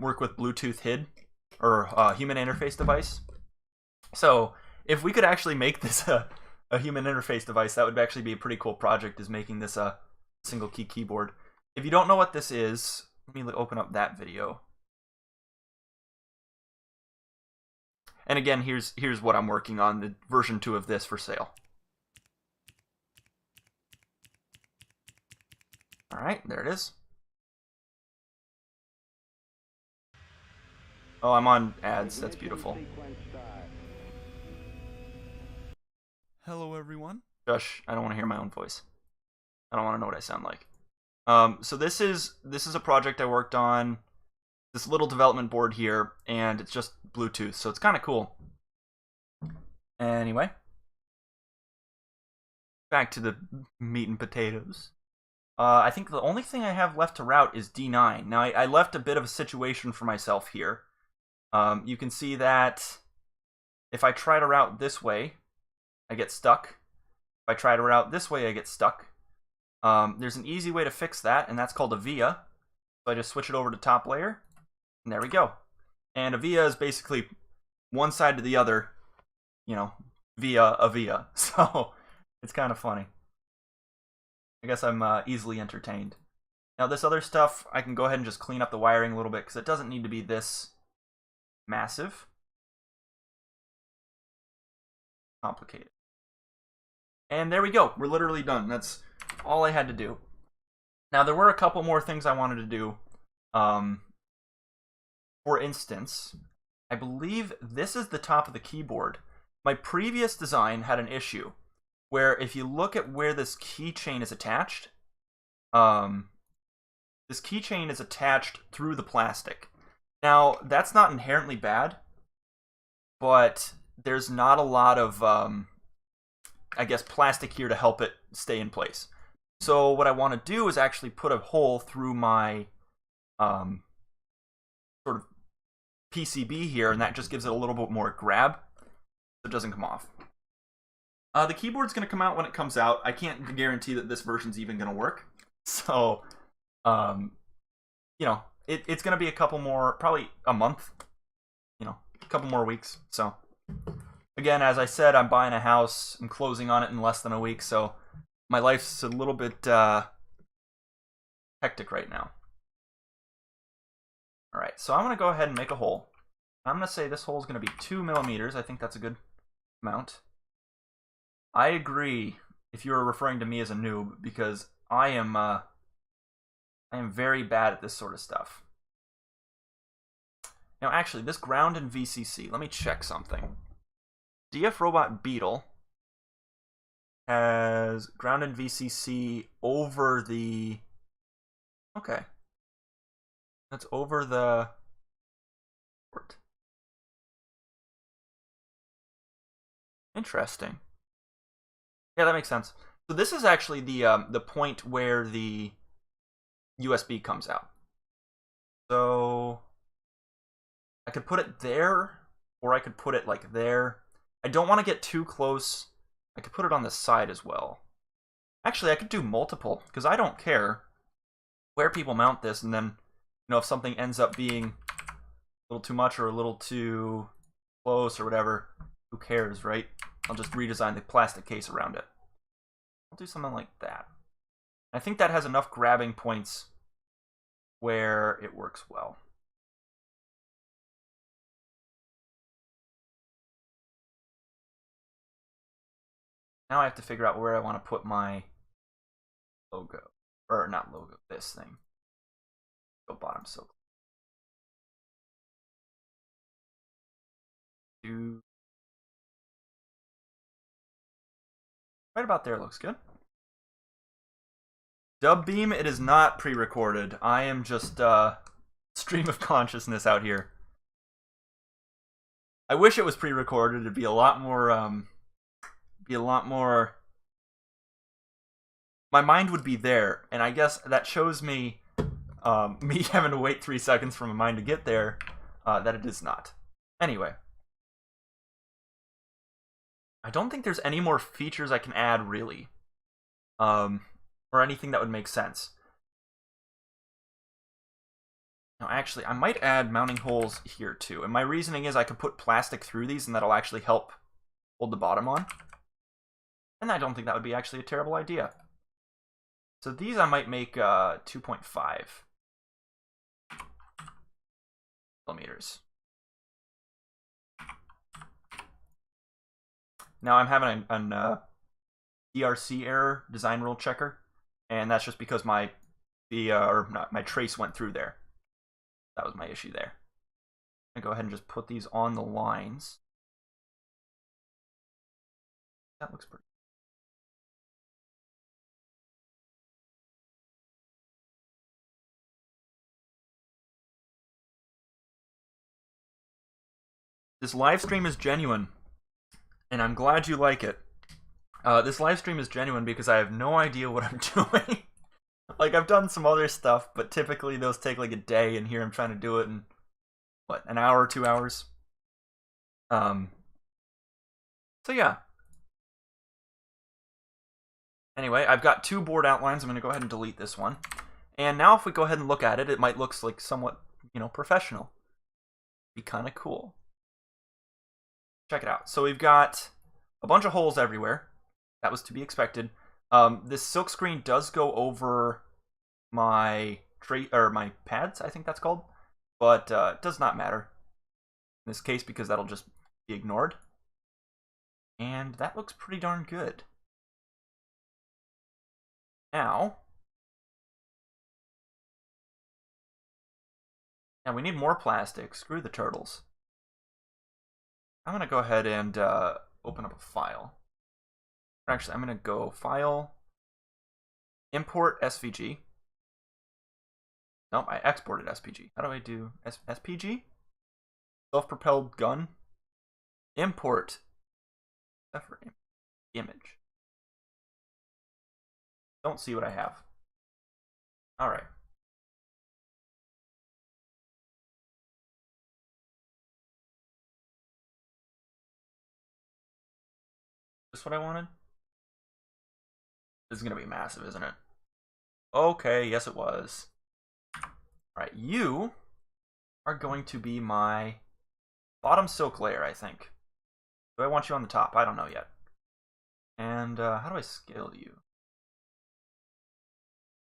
work with Bluetooth HID, or human interface device. So if we could actually make this a human interface device, that would actually be a pretty cool project, is making this a single key keyboard. If you don't know what this is, let me open up that video. And again, here's what I'm working on, the version 2 of this for sale. Alright, there it is. Oh, I'm on ads, that's beautiful. Hello everyone. Shush, I don't want to hear my own voice. I don't want to know what I sound like. So this is a project I worked on. This little development board here, and it's just Bluetooth, so it's kind of cool. Anyway, back to the meat and potatoes. I think the only thing I have left to route is D9. Now, I left a bit of a situation for myself here. You can see that if I try to route this way, I get stuck. If I try to route this way, I get stuck. There's an easy way to fix that, and that's called a via. So I just switch it over to top layer, and there we go. And a via is basically one side to the other, you know, via a via. So it's kind of funny. I guess I'm easily entertained. Now this other stuff, I can go ahead and just clean up the wiring a little bit, because it doesn't need to be this massive. Complicated. And there we go. We're literally done. That's all I had to do. Now there were a couple more things I wanted to do. For instance, I believe this is the top of the keyboard. My previous design had an issue where if you look at where this keychain is attached, this keychain is attached through the plastic. Now, that's not inherently bad, but there's not a lot of, I guess, plastic here to help it stay in place. So what I want to do is actually put a hole through my sort of PCB here, and that just gives it a little bit more grab so it doesn't come off. The keyboard's going to come out when it comes out. I can't guarantee that this version's even going to work. So, you know, it's going to be a couple more, probably a month, you know, a couple more weeks. So Again, as I said, I'm buying a house. I'm closing on it in less than a week, so my life's a little bit hectic right now. All right, so I'm going to go ahead and make a hole. I'm going to say this hole is going to be 2 millimeters. I think that's a good amount. I agree if you're referring to me as a noob, because I am very bad at this sort of stuff. Now, actually, this ground in VCC, let me check something. DF Robot Beetle has ground in VCC over the... Okay. That's over the port. Interesting. Yeah, that makes sense. So this is actually the point where the USB comes out. So I could put it there, or I could put it like there. I don't want to get too close. I could put it on the side as well. Actually, I could do multiple, because I don't care where people mount this, and then, you know, if something ends up being a little too much or a little too close or whatever, who cares, right? I'll just redesign the plastic case around it. I'll do something like that. I think that has enough grabbing points where it works well. Now I have to figure out where I want to put my logo. Or not logo, this thing. Go bottom silk. Right about there looks good. Dub Beam, it is not pre-recorded. I am just stream of consciousness out here. I wish it was pre-recorded. It'd be a lot more my mind would be there, and I guess that shows me me having to wait 3 seconds for my mind to get there, that it is not. Anyway. I don't think there's any more features I can add, really. Or anything that would make sense. Now, actually, I might add mounting holes here, too. And my reasoning is I could put plastic through these, and that'll actually help hold the bottom on. And I don't think that would be actually a terrible idea. So these I might make 2.5 millimeters. Now I'm having an DRC error, design rule checker, and that's just because my trace went through there. That was my issue there. I'm gonna go ahead and just put these on the lines. That looks pretty. This live stream is genuine, and I'm glad you like it. This live stream is genuine because I have no idea what I'm doing. Like, I've done some other stuff, but typically those take like a day, and here I'm trying to do it in, what, an hour, 2 hours? So yeah. Anyway, I've got 2 board outlines. I'm going to go ahead and delete this one. And now if we go ahead and look at it, it might look like somewhat, you know, professional. Be kind of cool. Check it out. So we've got a bunch of holes everywhere. That was to be expected. This silk screen does go over my my pads, I think that's called, but it does not matter in this case because that'll just be ignored. And that looks pretty darn good. Now we need more plastic. Screw the turtles. I'm gonna go ahead and open up a file. Actually, I'm gonna go File, Import SVG. Nope, I exported SPG. How do I do SPG? Self-propelled gun. Import. Image. Don't see what I have. All right. This what I wanted? This is gonna be massive, isn't it? Okay, yes it was. Alright, you are going to be my bottom silk layer, I think. Do I want you on the top? I don't know yet. And how do I scale you?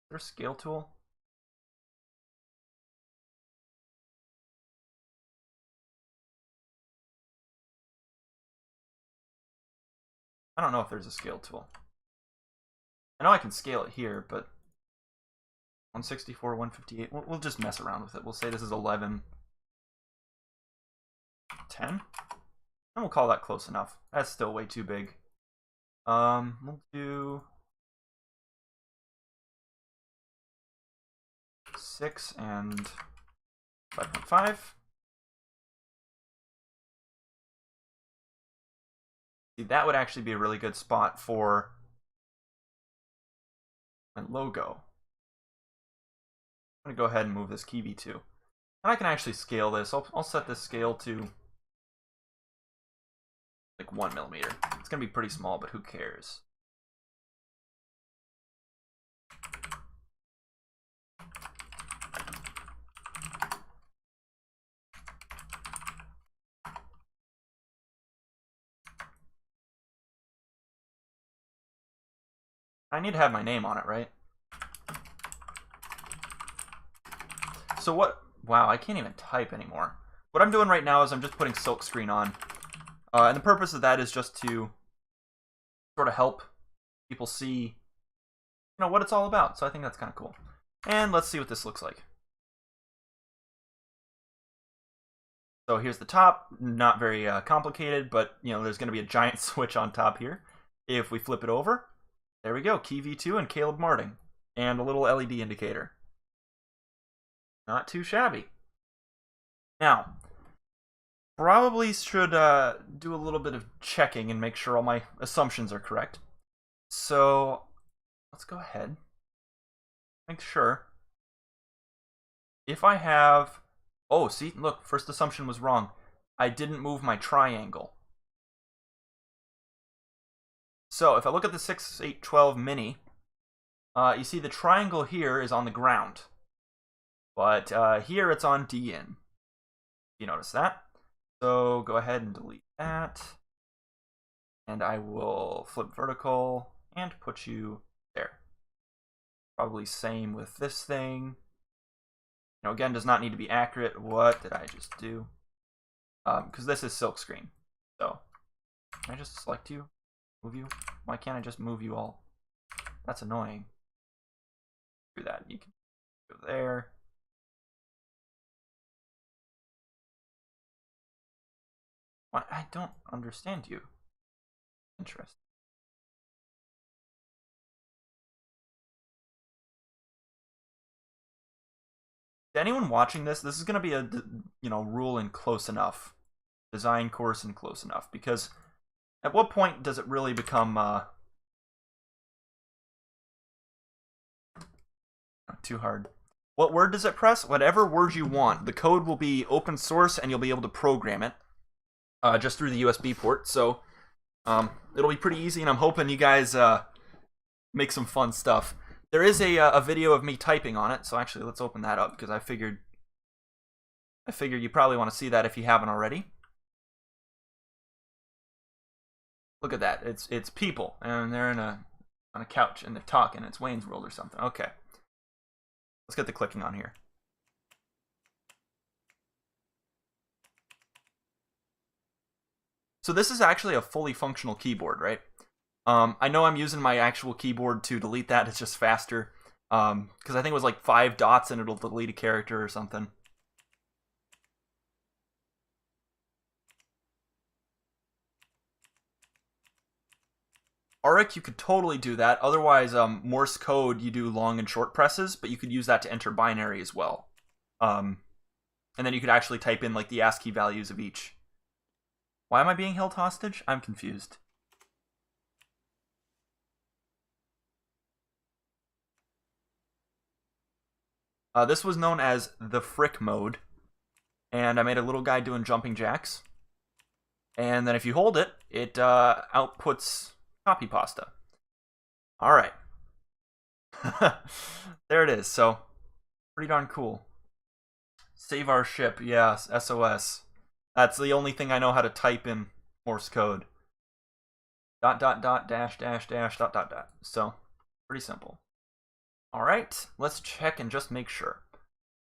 Is there a scale tool? I don't know if there's a scale tool. I know I can scale it here, but 164, 158. We'll just mess around with it. We'll say this is 11, 10. And we'll call that close enough. That's still way too big. We'll do 6 and 5.5. See, that would actually be a really good spot for my logo. I'm going to go ahead and move this key V2. And I can actually scale this. I'll set this scale to like 1 millimeter. It's going to be pretty small, but who cares? I need to have my name on it, right? So what? Wow, I can't even type anymore. What I'm doing right now is I'm just putting silkscreen on. And the purpose of that is just to sort of help people see, what it's all about. So I think that's kind of cool. And let's see what this looks like. So here's the top. Not very complicated, but there's going to be a giant switch on top here. If we flip it over, there we go. Key V2 and Caleb Marting. And a little LED indicator. Not too shabby. Now, probably should do a little bit of checking and make sure all my assumptions are correct. So let's go ahead. Make sure. If I have... Oh, see, look, first assumption was wrong. I didn't move my triangle. So if I look at the 6812 Mini, you see the triangle here is on the ground. But here it's on DN. You notice that? So go ahead and delete that. And I will flip vertical and put you there. Probably same with this thing. Again, does not need to be accurate. What did I just do? Because this is silkscreen. So can I just select you? Move you? Why can't I just move you all? That's annoying. Do that. You can go there. What? I don't understand you. Interesting. To anyone watching this is going to be a rule in close enough, design course in close enough, because at what point does it really become too hard? What word does it press? Whatever word you want. The code will be open source and you'll be able to program it just through the USB port. So it'll be pretty easy, and I'm hoping you guys make some fun stuff. There is a video of me typing on it, so actually let's open that up, because I figured you probably want to see that if you haven't already. Look at that. It's people, and they're on a couch and they're talking. It's Wayne's World or something. Okay. Let's get the clicking on here. So this is actually a fully functional keyboard, right? I know I'm using my actual keyboard to delete that. It's just faster. Because I think it was like 5 dots and it'll delete a character or something. Auric, you could totally do that. Otherwise, Morse code, you do long and short presses, but you could use that to enter binary as well. And then you could actually type in like the ASCII values of each. Why am I being held hostage? I'm confused. This was known as the Frick mode, and I made a little guy doing jumping jacks. And then if you hold it, it outputs copy pasta. All right. There it is. So, pretty darn cool. Save our ship. Yes, SOS. That's the only thing I know how to type in Morse code. Dot, dot, dot, dash, dash, dash, dot, dot, dot. So, pretty simple. All right, let's check and just make sure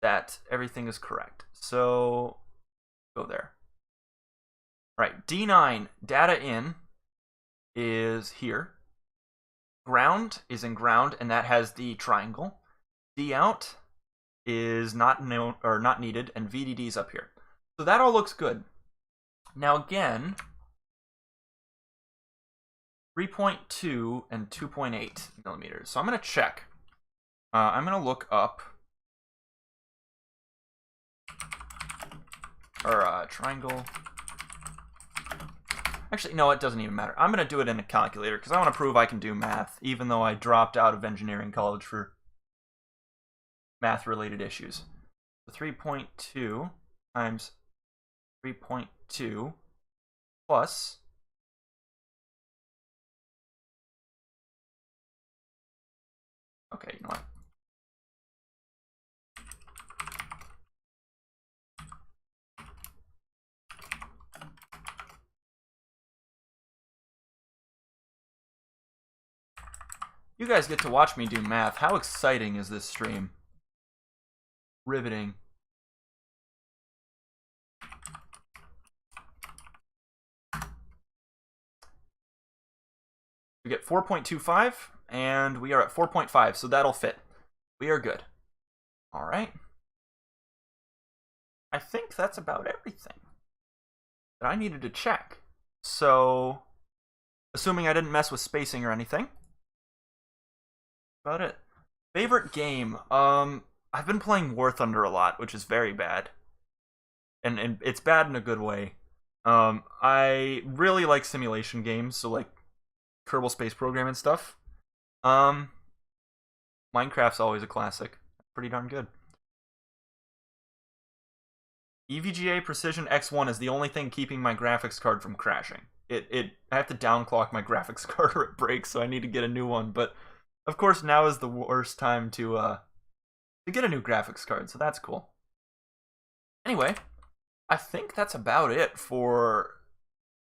that everything is correct. So, go there. All right, D9, data in is here. Ground is in ground, and that has the triangle. D out is not needed, and VDD is up here. So that all looks good. Now again, 3.2 and 2.8 millimeters. So I'm going to check. I'm going to look up our triangle. Actually, no, it doesn't even matter. I'm going to do it in a calculator because I want to prove I can do math, even though I dropped out of engineering college for math-related issues. So 3.2 times 3.2 plus okay, you know what? You guys get to watch me do math. How exciting is this stream? Riveting. We get 4.25, and we are at 4.5, so that'll fit. We are good. All right. I think that's about everything that I needed to check. So, assuming I didn't mess with spacing or anything, about it. Favorite game? I've been playing War Thunder a lot, which is very bad. And it's bad in a good way. I really like simulation games, so like Kerbal Space Program and stuff. Minecraft's always a classic. Pretty darn good. EVGA Precision X1 is the only thing keeping my graphics card from crashing. I have to downclock my graphics card or it breaks, so I need to get a new one. But of course, now is the worst time to get a new graphics card, so that's cool. Anyway, I think that's about it for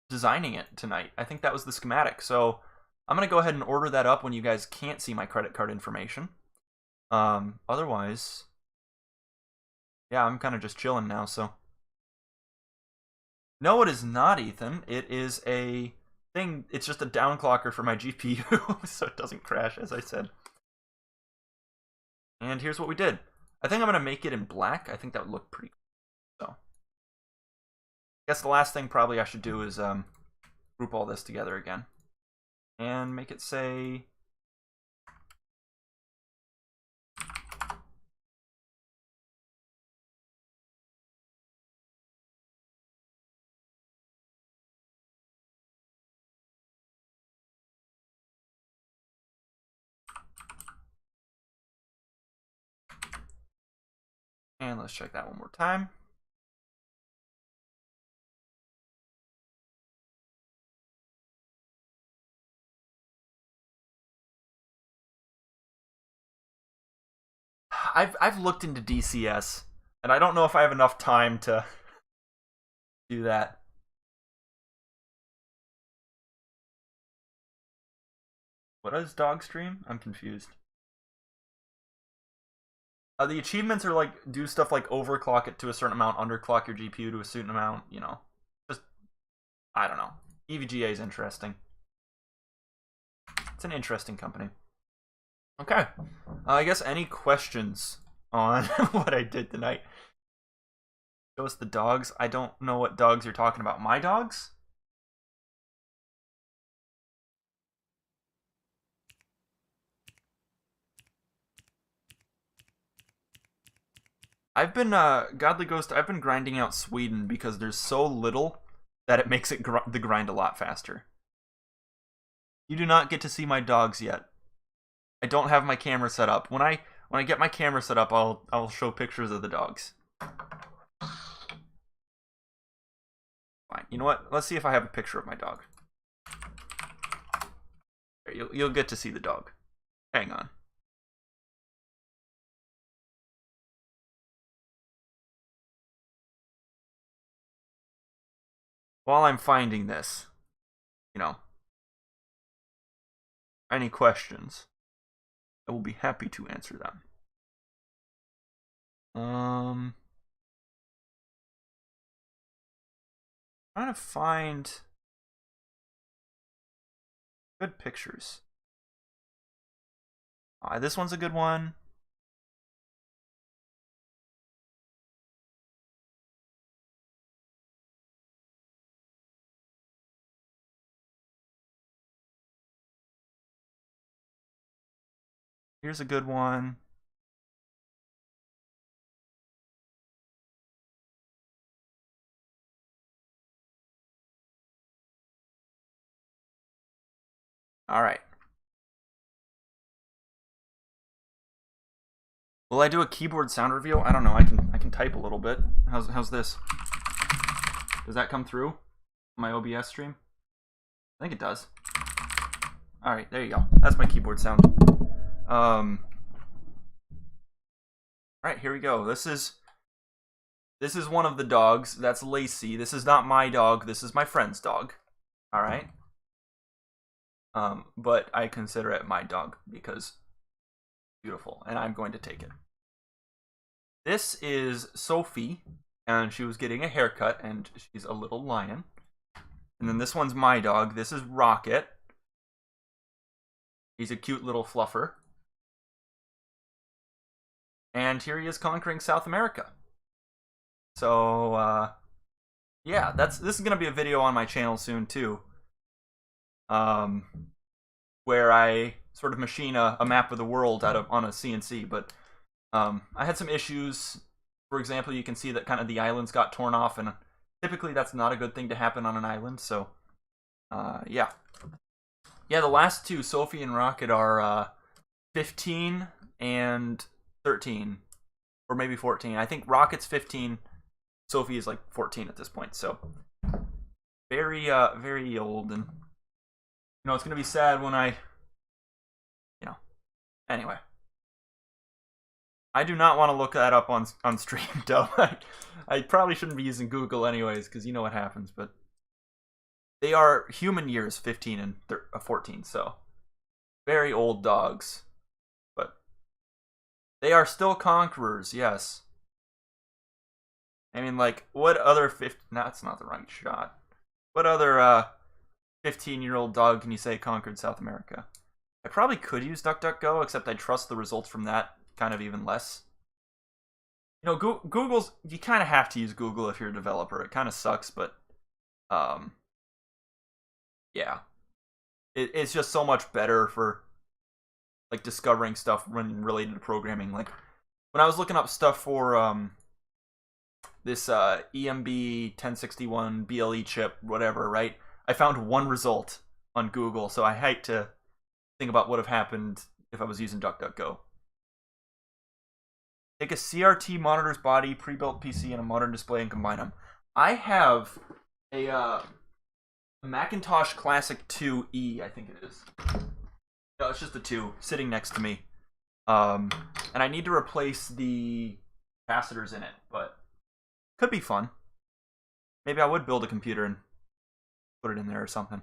designing it tonight. I think that was the schematic. So I'm going to go ahead and order that up when you guys can't see my credit card information. Otherwise, yeah, I'm kind of just chilling now, so. No, it is not, Ethan. It is a thing. It's just a downclocker for my GPU, so it doesn't crash, as I said. And here's what we did. I think I'm going to make it in black. I think that would look pretty cool. So, I guess the last thing probably I should do is group all this together again. And make it say... And let's check that one more time. I've looked into DCS, and I don't know if I have enough time to do that. What is dog stream? I'm confused. The achievements are like, do stuff like overclock it to a certain amount, underclock your GPU to a certain amount, you know. Just, I don't know. EVGA is interesting. It's an interesting company. Okay. I guess any questions on what I did tonight? Show us the dogs. I don't know what dogs you're talking about. My dogs? I've been, Godly Ghost, I've been grinding out Sweden because there's so little that it makes it the grind a lot faster. You do not get to see my dogs yet. I don't have my camera set up. When I get my camera set up, I'll show pictures of the dogs. Fine. You know what? Let's see if I have a picture of my dog. You'll get to see the dog. Hang on. while I'm finding this, you know, any questions, I will be happy to answer them. Trying to find good pictures. This one's a good one. Here's a good one. All right. Will I do a keyboard sound reveal? I don't know. I can type a little bit. How's this? Does that come through my OBS stream? I think it does. All right, there you go. That's my keyboard sound. All right, here we go. This is one of the dogs. That's Lacey. This is not my dog. This is my friend's dog. All right. But I consider it my dog because beautiful, and I'm going to take it. This is Sophie, and she was getting a haircut, and she's a little lion. And then this one's my dog. This is Rocket. He's a cute little fluffer. And here he is conquering South America. So, yeah, this is going to be a video on my channel soon, too. Where I sort of machine a map of the world on a CNC, but I had some issues. For example, you can see that kind of the islands got torn off, and typically that's not a good thing to happen on an island, so yeah. Yeah, the last two, Sophie and Rocket, are 15 and 13, or maybe 14. I think Rocket's 15, Sophie is like 14 at this point, so very very old, and you know, it's gonna be sad when anyway. I do not want to look that up on stream, though. I probably shouldn't be using Google anyways, because you know what happens, but they are human years, 15 and 14, so very old dogs. But they are still conquerors, yes. I mean, like, what other that's not the right shot. What other 15-year-old dog can you say conquered South America? I probably could use DuckDuckGo, except I trust the results from that kind of even less. You know, Google's, you kind of have to use Google if you're a developer. It kind of sucks, but yeah, it's just so much better for like discovering stuff when related to programming. Like when I was looking up stuff for this EMB 1061 BLE chip, whatever, right? I found one result on Google, so I hate to think about what would have happened if I was using DuckDuckGo. Take a CRT monitor's body, pre-built PC, and a modern display and combine them. I have a Macintosh Classic 2E, I think it is. No, it's just a 2 sitting next to me. And I need to replace the capacitors in it, but could be fun. Maybe I would build a computer and put it in there or something.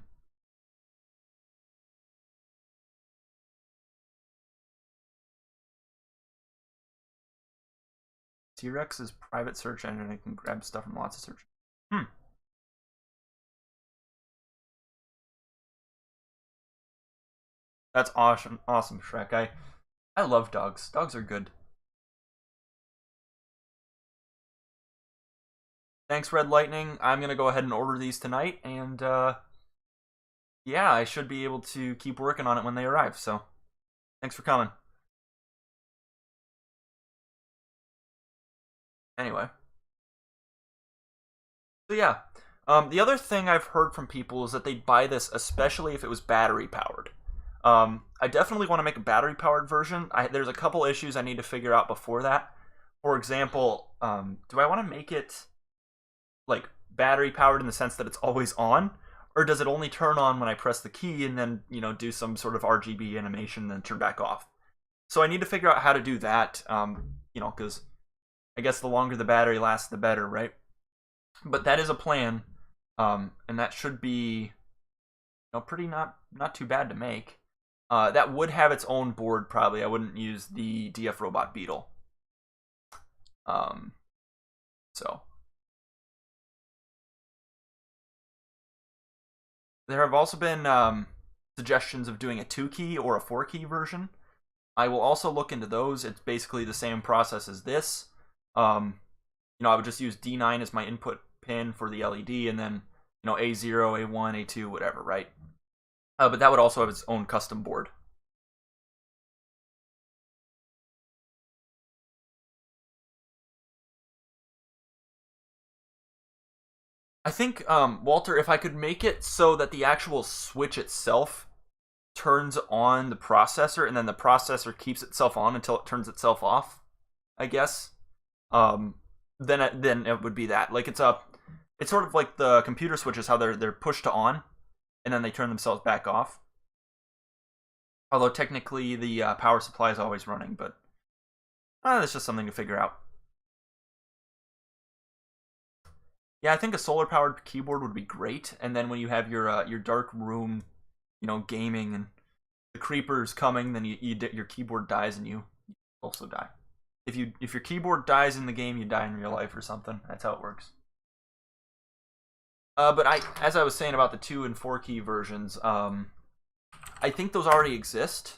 T-Rex's private search engine, I can grab stuff from lots of search. That's awesome, Shrek. I love dogs. Dogs are good. Thanks, Red Lightning. I'm gonna go ahead and order these tonight, and yeah, I should be able to keep working on it when they arrive. So, thanks for coming. Anyway. So yeah, the other thing I've heard from people is that they'd buy this especially if it was battery powered. I definitely want to make a battery powered version. There's a couple issues I need to figure out before that. For example, do I want to make it like battery powered in the sense that it's always on, or does it only turn on when I press the key and then, you know, do some sort of RGB animation and then turn back off? So I need to figure out how to do that, you know, because I guess the longer the battery lasts, the better, right? But that is a plan. And that should be pretty not too bad to make. That would have its own board probably. I wouldn't use the DF Robot Beetle. So there have also been suggestions of doing a 2-key or a 4-key version. I will also look into those. It's basically the same process as this. I would just use D9 as my input pin for the LED, and then A0, A1, A2, whatever, right? But that would also have its own custom board. I think, Walter, if I could make it so that the actual switch itself turns on the processor, and then the processor keeps itself on until it turns itself off, I guess, then it would be that. Like, it's sort of like the computer switches, how they're pushed to on, and then they turn themselves back off. Although technically the power supply is always running, but that's just something to figure out. Yeah, I think a solar-powered keyboard would be great, and then when you have your dark room, gaming, and the creepers coming, then your keyboard dies and you also die. If your keyboard dies in the game, you die in real life or something. That's how it works. But as I was saying about the 2 and 4 key versions, I think those already exist,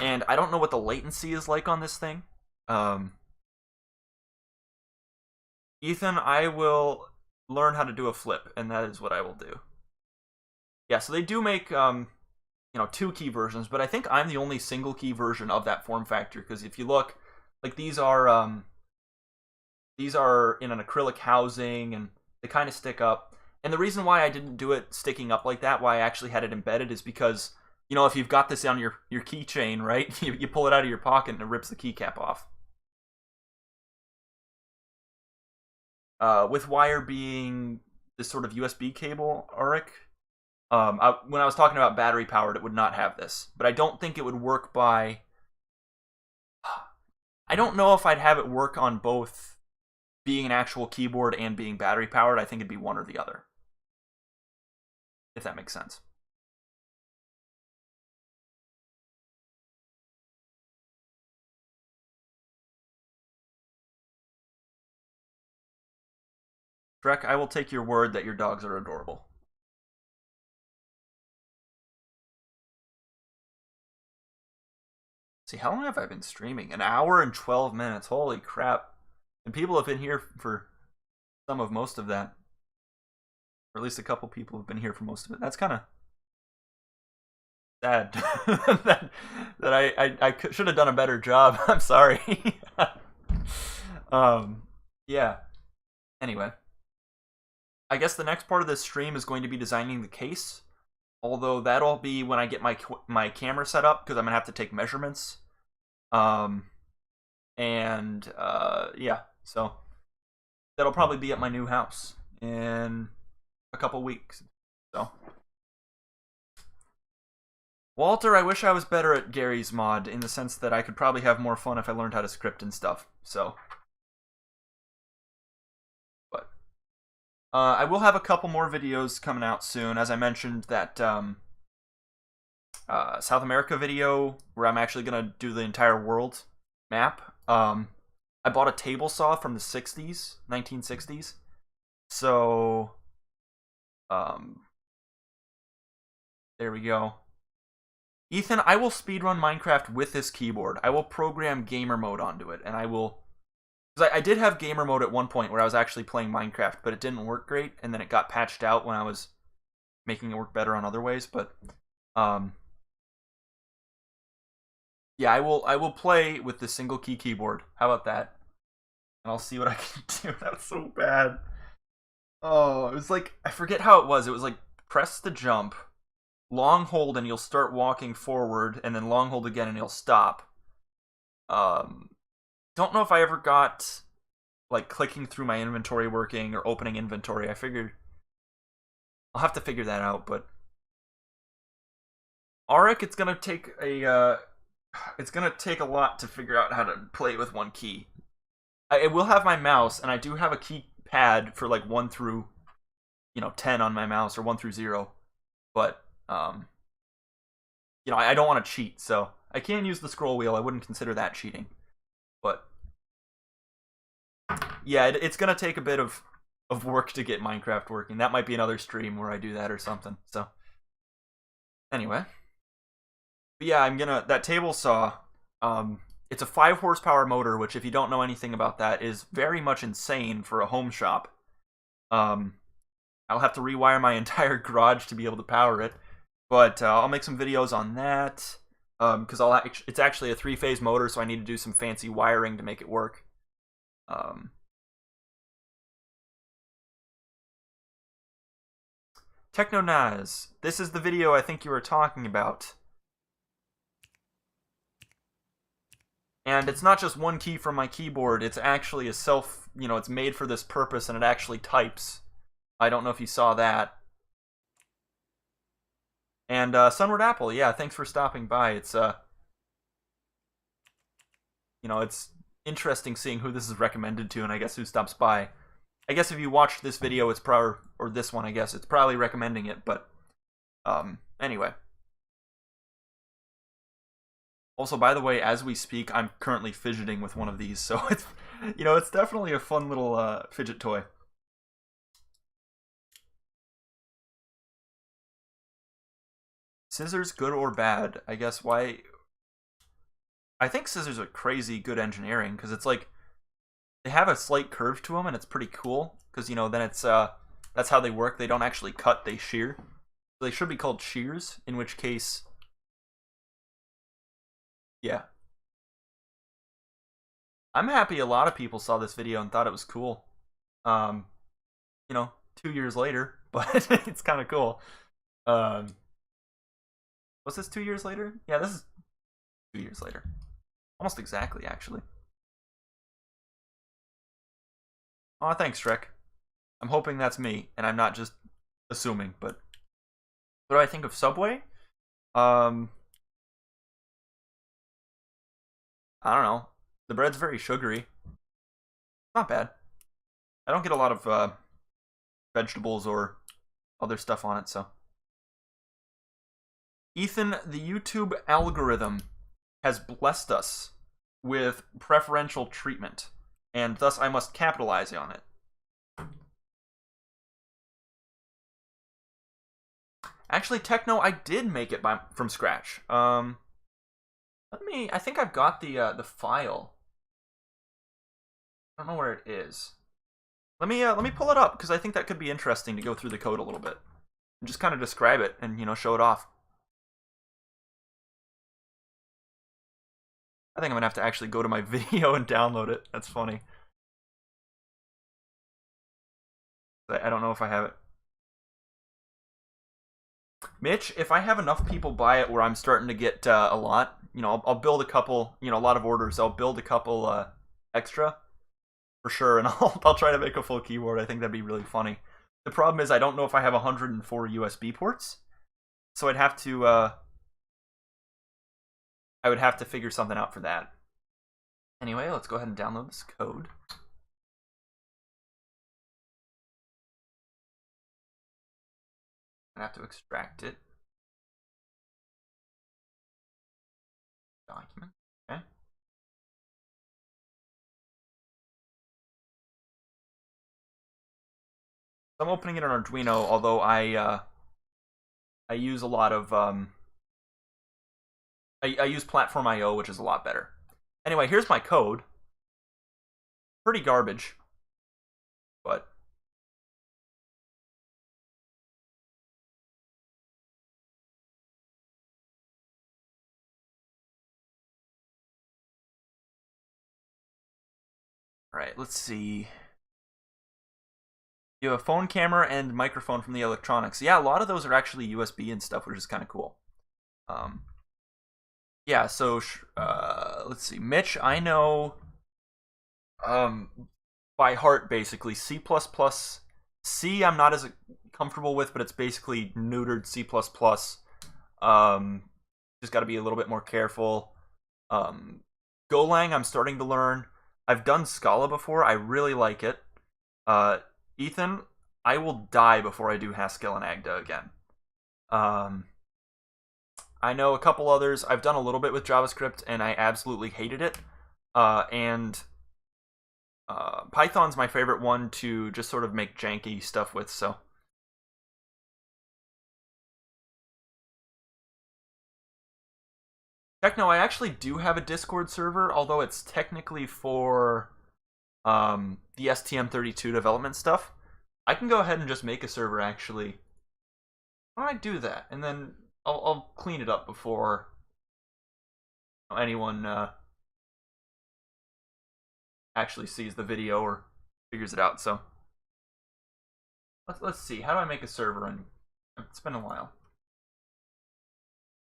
and I don't know what the latency is like on this thing. Ethan, I will learn how to do a flip, and that is what I will do. Yeah, so they do make 2-key versions, but I think I'm the only single-key version of that form factor, because if you look, like, these are in an acrylic housing, and they kind of stick up. And the reason why I didn't do it sticking up like that, why I actually had it embedded, is because, if you've got this on your keychain, right, you pull it out of your pocket and it rips the keycap off. With wire being this sort of USB cable, Auric, when I was talking about battery powered, it would not have this. But I don't think it would work by... I don't know if I'd have it work on both being an actual keyboard and being battery powered. I think it'd be one or the other. If that makes sense. Drek, I will take your word that your dogs are adorable. See, how long have I been streaming? An hour and 12 minutes. Holy crap. And people have been here for most of that. Or at least a couple people have been here for most of it. That's kind of sad. that I should have done a better job. I'm sorry. Yeah. Anyway. I guess the next part of this stream is going to be designing the case. Although that'll be when I get my camera set up, because I'm going to have to take measurements. Yeah, so that'll probably be at my new house in a couple weeks. So, Walter, I wish I was better at Gary's mod, in the sense that I could probably have more fun if I learned how to script and stuff. So, but I will have a couple more videos coming out soon. As I mentioned, that South America video where I'm actually gonna do the entire world map. I bought a table saw from the 1960s. So, there we go. Ethan, I will speedrun Minecraft with this keyboard. I will program gamer mode onto it, and I will... Because I did have gamer mode at one point where I was actually playing Minecraft, but it didn't work great, and then it got patched out when I was making it work better on other ways, but... yeah, I will play with the single key keyboard. How about that? And I'll see what I can do. That was so bad. Oh, it was like, I forget how it was. It was like, press the jump, long hold, and you'll start walking forward, and then long hold again, and you'll stop. Don't know if I ever got, like, clicking through my inventory working, or opening inventory. I figured I'll have to figure that out, but Auric, it's gonna take a lot to figure out how to play with one key. I will have my mouse, and I do have a pad for like 1 through 10 on my mouse, or 1 through 0, but I don't want to cheat, so I can use the scroll wheel. I wouldn't consider that cheating, but yeah, it's gonna take a bit of work to get Minecraft working. That might be another stream where I do that or something. So anyway, but yeah, that table saw. It's a 5 horsepower motor, which, if you don't know anything about that, is very much insane for a home shop. I'll have to rewire my entire garage to be able to power it, but I'll make some videos on that, because it's actually a 3-phase motor, so I need to do some fancy wiring to make it work. Technonaz, this is the video I think you were talking about. And it's not just one key from my keyboard, it's actually a it's made for this purpose, and it actually types. I don't know if you saw that. And Sunward Apple, yeah, thanks for stopping by. It's it's interesting seeing who this is recommended to, and I guess who stops by. I guess if you watched this video, it's probably, or this one, I guess, it's probably recommending it, but anyway. Also, by the way, as we speak, I'm currently fidgeting with one of these, so it's, it's definitely a fun little fidget toy. Scissors, good or bad? I guess why... I think scissors are crazy good engineering, because it's like, they have a slight curve to them, and it's pretty cool, because, then it's, that's how they work. They don't actually cut, they shear. So they should be called shears, in which case... Yeah. I'm happy a lot of people saw this video and thought it was cool. 2 years later, but it's kind of cool. Was this 2 years later? Yeah, this is 2 years later. Almost exactly, actually. Aw, thanks, Shrek. I'm hoping that's me, and I'm not just assuming, but... What do I think of Subway? I don't know. The bread's very sugary. Not bad. I don't get a lot of vegetables or other stuff on it, so. Ethan, the YouTube algorithm has blessed us with preferential treatment, and thus I must capitalize on it. Actually, Techno, I did make it from scratch. I think I've got the file. I don't know where it is. Let me pull it up, because I think that could be interesting to go through the code a little bit and just kind of describe it and show it off. I think I'm gonna have to actually go to my video and download it. That's funny. I don't know if I have it. Mitch, if I have enough people buy it where I'm starting to get a lot, I'll build a couple, a lot of orders. I'll build a couple extra for sure, and I'll try to make a full keyboard. I think that'd be really funny. The problem is I don't know if I have 104 USB ports, so I'd have to I would have to figure something out for that. Anyway, let's go ahead and download this code. I have to extract it. Document. Okay. I'm opening it on Arduino, although I use a lot of I use Platform IO, which is a lot better. Anyway, here's my code. Pretty garbage, but all right, let's see. You have a phone camera and microphone from the electronics. Yeah, a lot of those are actually USB and stuff, which is kind of cool. Yeah, so let's see. Mitch, I know by heart, basically. C++. C I'm not as comfortable with, but it's basically neutered C++. Just got to be a little bit more careful. Golang I'm starting to learn. I've done Scala before. I really like it. Ethan, I will die before I do Haskell and Agda again. I know a couple others. I've done a little bit with JavaScript, and I absolutely hated it. And Python's my favorite one to just sort of make janky stuff with, so. Techno, I actually do have a Discord server, although it's technically for the STM32 development stuff. I can go ahead and just make a server, actually. Why don't I do that? And then I'll clean it up before anyone actually sees the video or figures it out. So let's see. How do I make a server? And it's been a while.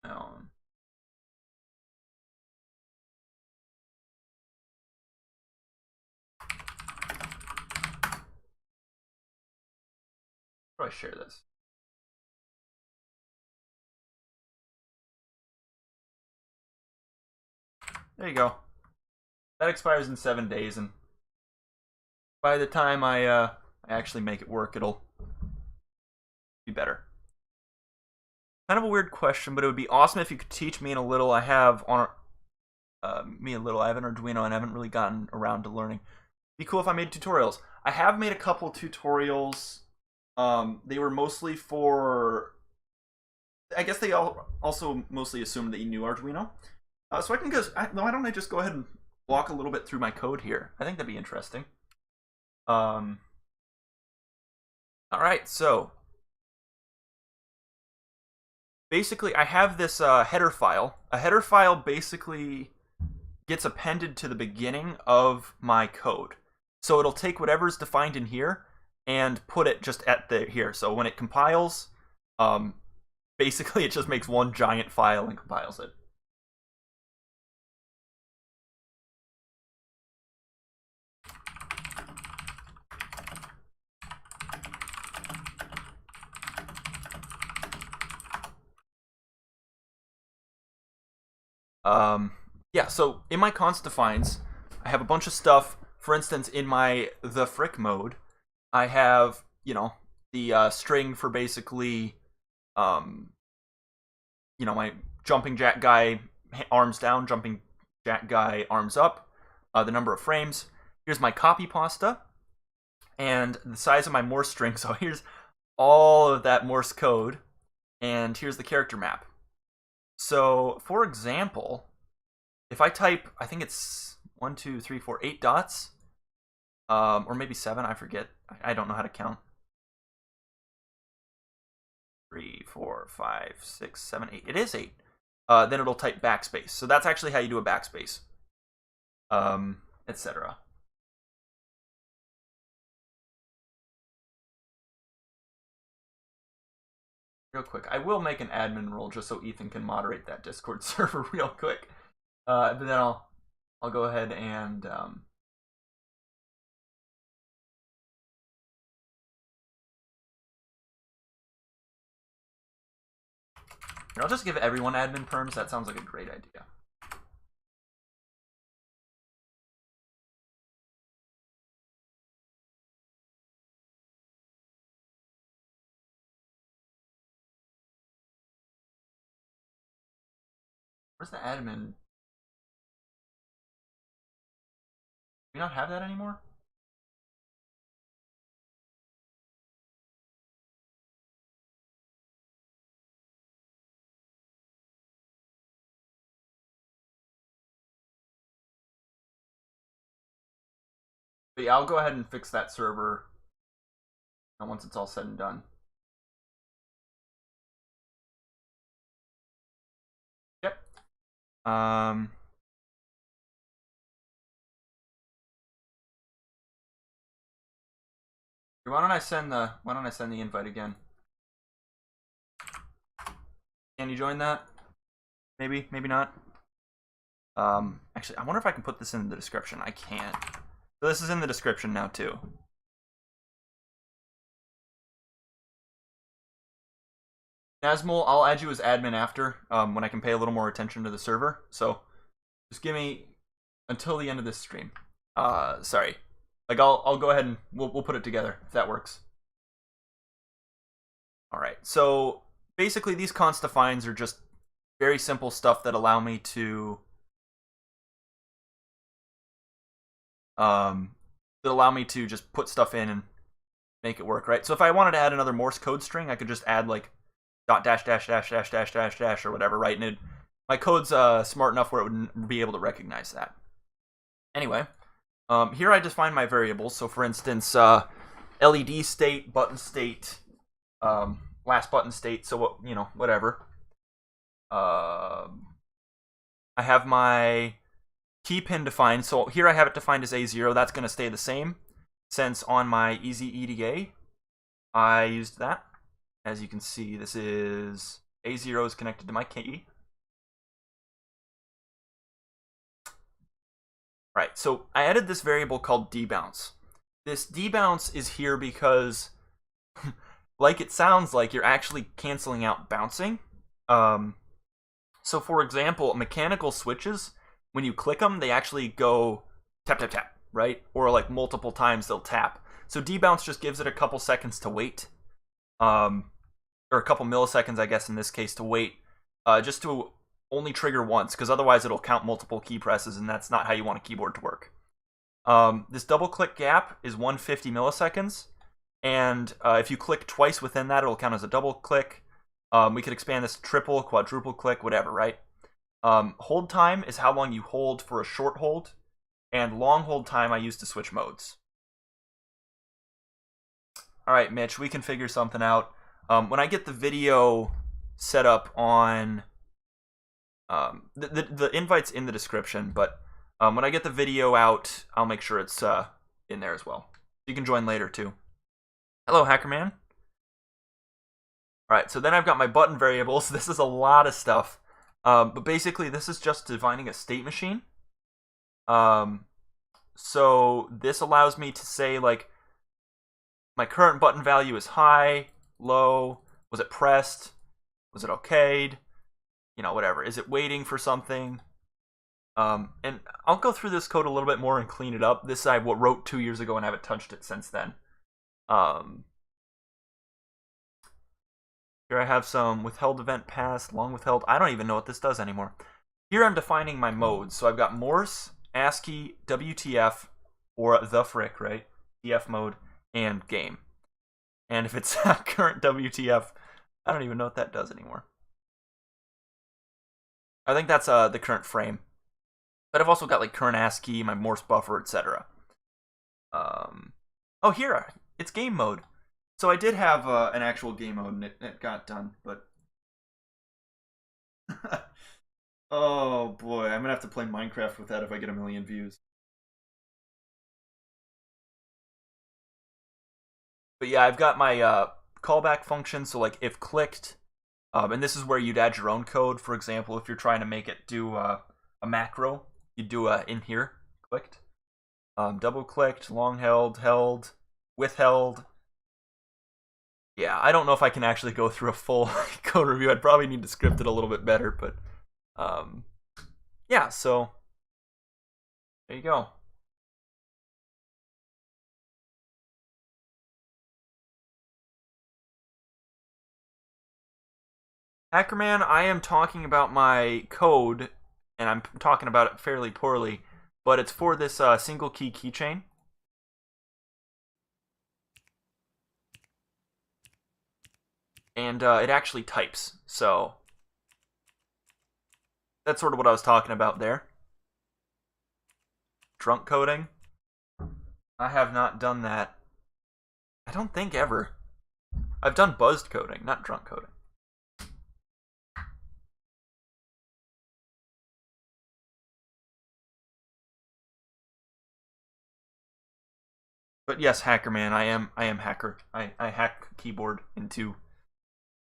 How do I share this? There you go. That expires in 7 days, and by the time I actually make it work, it'll be better. Kind of a weird question, but it would be awesome if you could teach me in a little. I have on me a little. I have an Arduino and I haven't really gotten around to learning. It'd be cool if I made tutorials. I have made a couple tutorials. They were mostly for. I guess they also mostly assumed that you knew Arduino. So I can go. Why don't I just go ahead and walk a little bit through my code here? I think that'd be interesting. All right, so basically I have this header file. A header file basically gets appended to the beginning of my code. So it'll take whatever's defined in here and put it just at here. So when it compiles, basically it just makes one giant file and compiles it. Yeah, so in my const defines, I have a bunch of stuff. For instance, in my the frick mode, I have, the string for basically, my jumping jack guy arms down, jumping jack guy arms up, the number of frames. Here's my copy pasta, and the size of my Morse string. So here's all of that Morse code, and here's the character map. So, for example, if I type, I think it's 1, 2, 3, 4, 8 dots, or maybe 7, I forget. I don't know how to count. 3, 4, 5, 6, 7, 8. It is 8. Then it'll type backspace. So that's actually how you do a backspace, etc. Real quick, I will make an admin role just so Ethan can moderate that Discord server real quick. But then I'll go ahead and I'll just give everyone admin perms. That sounds like a great idea. Where's the admin? Do we not have that anymore? But yeah, I'll go ahead and fix that server once it's all said and done. Yep. Why don't I send the invite again? Can you join that? Maybe, maybe not. Actually, I wonder if I can put this in the description. I can't. So this is in the description now too. Nazmul, I'll add you as admin after, when I can pay a little more attention to the server. So just give me until the end of this stream. Sorry. Like I'll go ahead and we'll put it together if that works. All right. So basically, these const defines are just very simple stuff that allow me to just put stuff in and make it work, right? So if I wanted to add another Morse code string, I could just add like dot dash dash dash dash dash dash dash or whatever, right? And my code's smart enough where it would be able to recognize that. Anyway, here I define my variables. So for instance, LED state, button state, last button state. So what, whatever. I have my key pin defined. So here I have it defined as A0. That's going to stay the same since on my easy EDA I used that. As you can see, this is A0 is connected to my key. Right, so I added this variable called dbounce. This dbounce is here because, like it sounds like, you're actually canceling out bouncing. So for example, mechanical switches, when you click them, they actually go tap, tap, tap, right? Or like multiple times they'll tap. So dbounce just gives it a couple seconds to wait. Or a couple milliseconds, I guess, in this case, to wait. Just to only trigger once, because otherwise it'll count multiple key presses, and that's not how you want a keyboard to work. This double click gap is 150 milliseconds, and if you click twice within that, it'll count as a double click. We could expand this to triple, quadruple click, whatever, right? Hold time is how long you hold for a short hold, and long hold time I use to switch modes. All right, Mitch, we can figure something out. When I get the video set up on... the invite's in the description, but when I get the video out, I'll make sure it's in there as well. You can join later, too. Hello, Hackerman. All right, so then I've got my button variables. This is a lot of stuff. But basically, this is just defining a state machine. So this allows me to say, like, my current button value is high, low, was it pressed, was it okayed, whatever. Is it waiting for something? And I'll go through this code a little bit more and clean it up. This I wrote 2 years ago and haven't touched it since then. Here I have some withheld event pass, long withheld. I don't even know what this does anymore. Here I'm defining my modes. So I've got Morse, ASCII, WTF, or the frick, right? TF mode, and game. And if it's current WTF, I don't even know what that does anymore. I think that's the current frame. But I've also got like current ASCII, my Morse buffer, etc. Oh, here, it's game mode. So I did have an actual game mode, and it got done, but... Oh boy, I'm gonna have to play Minecraft with that if I get 1 million views. But yeah, I've got my callback function, so like if clicked, and this is where you'd add your own code. For example, if you're trying to make it do a macro, you'd do in here, clicked, double clicked, long held, withheld. Yeah, I don't know if I can actually go through a full code review. I'd probably need to script it a little bit better, but yeah, so there you go. Hackerman, I am talking about my code, and I'm talking about it fairly poorly, but it's for this single key keychain. And it actually types, so that's sort of what I was talking about there. Drunk coding. I have not done that. I don't think ever. I've done buzzed coding, not drunk coding. But yes, Hackerman, I am hacker. I hack keyboard into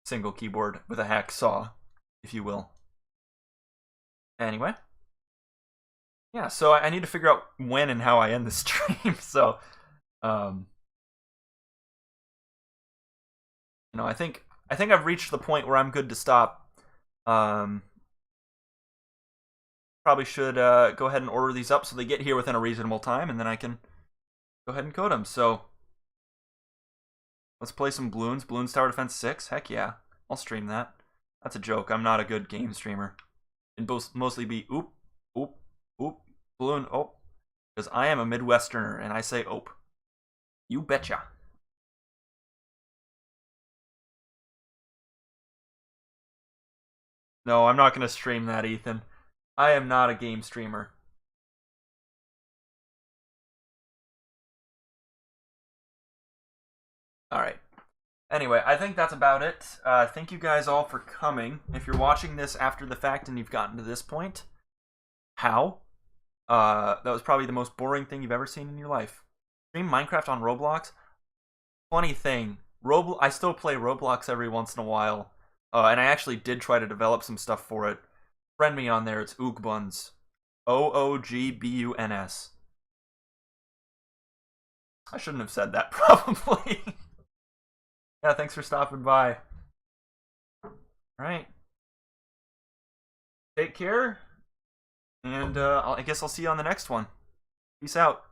single keyboard with a hacksaw, if you will. Anyway. Yeah, so I need to figure out when and how I end the stream, so I think I've reached the point where I'm good to stop. Probably should go ahead and order these up so they get here within a reasonable time, and then I can go ahead and code them. So let's play some Bloons. Bloons Tower Defense 6. Heck yeah. I'll stream that. That's a joke. I'm not a good game streamer. It'd mostly be oop, oop, oop, balloon, oop. Because I am a Midwesterner and I say oop. You betcha. No, I'm not going to stream that, Ethan. I am not a game streamer. Alright. Anyway, I think that's about it. Thank you guys all for coming. If you're watching this after the fact and you've gotten to this point, how? That was probably the most boring thing you've ever seen in your life. Stream Minecraft on Roblox? Funny thing, I still play Roblox every once in a while, and I actually did try to develop some stuff for it. Friend me on there, it's Oogbuns. Oogbuns. I shouldn't have said that, probably. Yeah, thanks for stopping by. Alright. Take care, and I guess I'll see you on the next one. Peace out.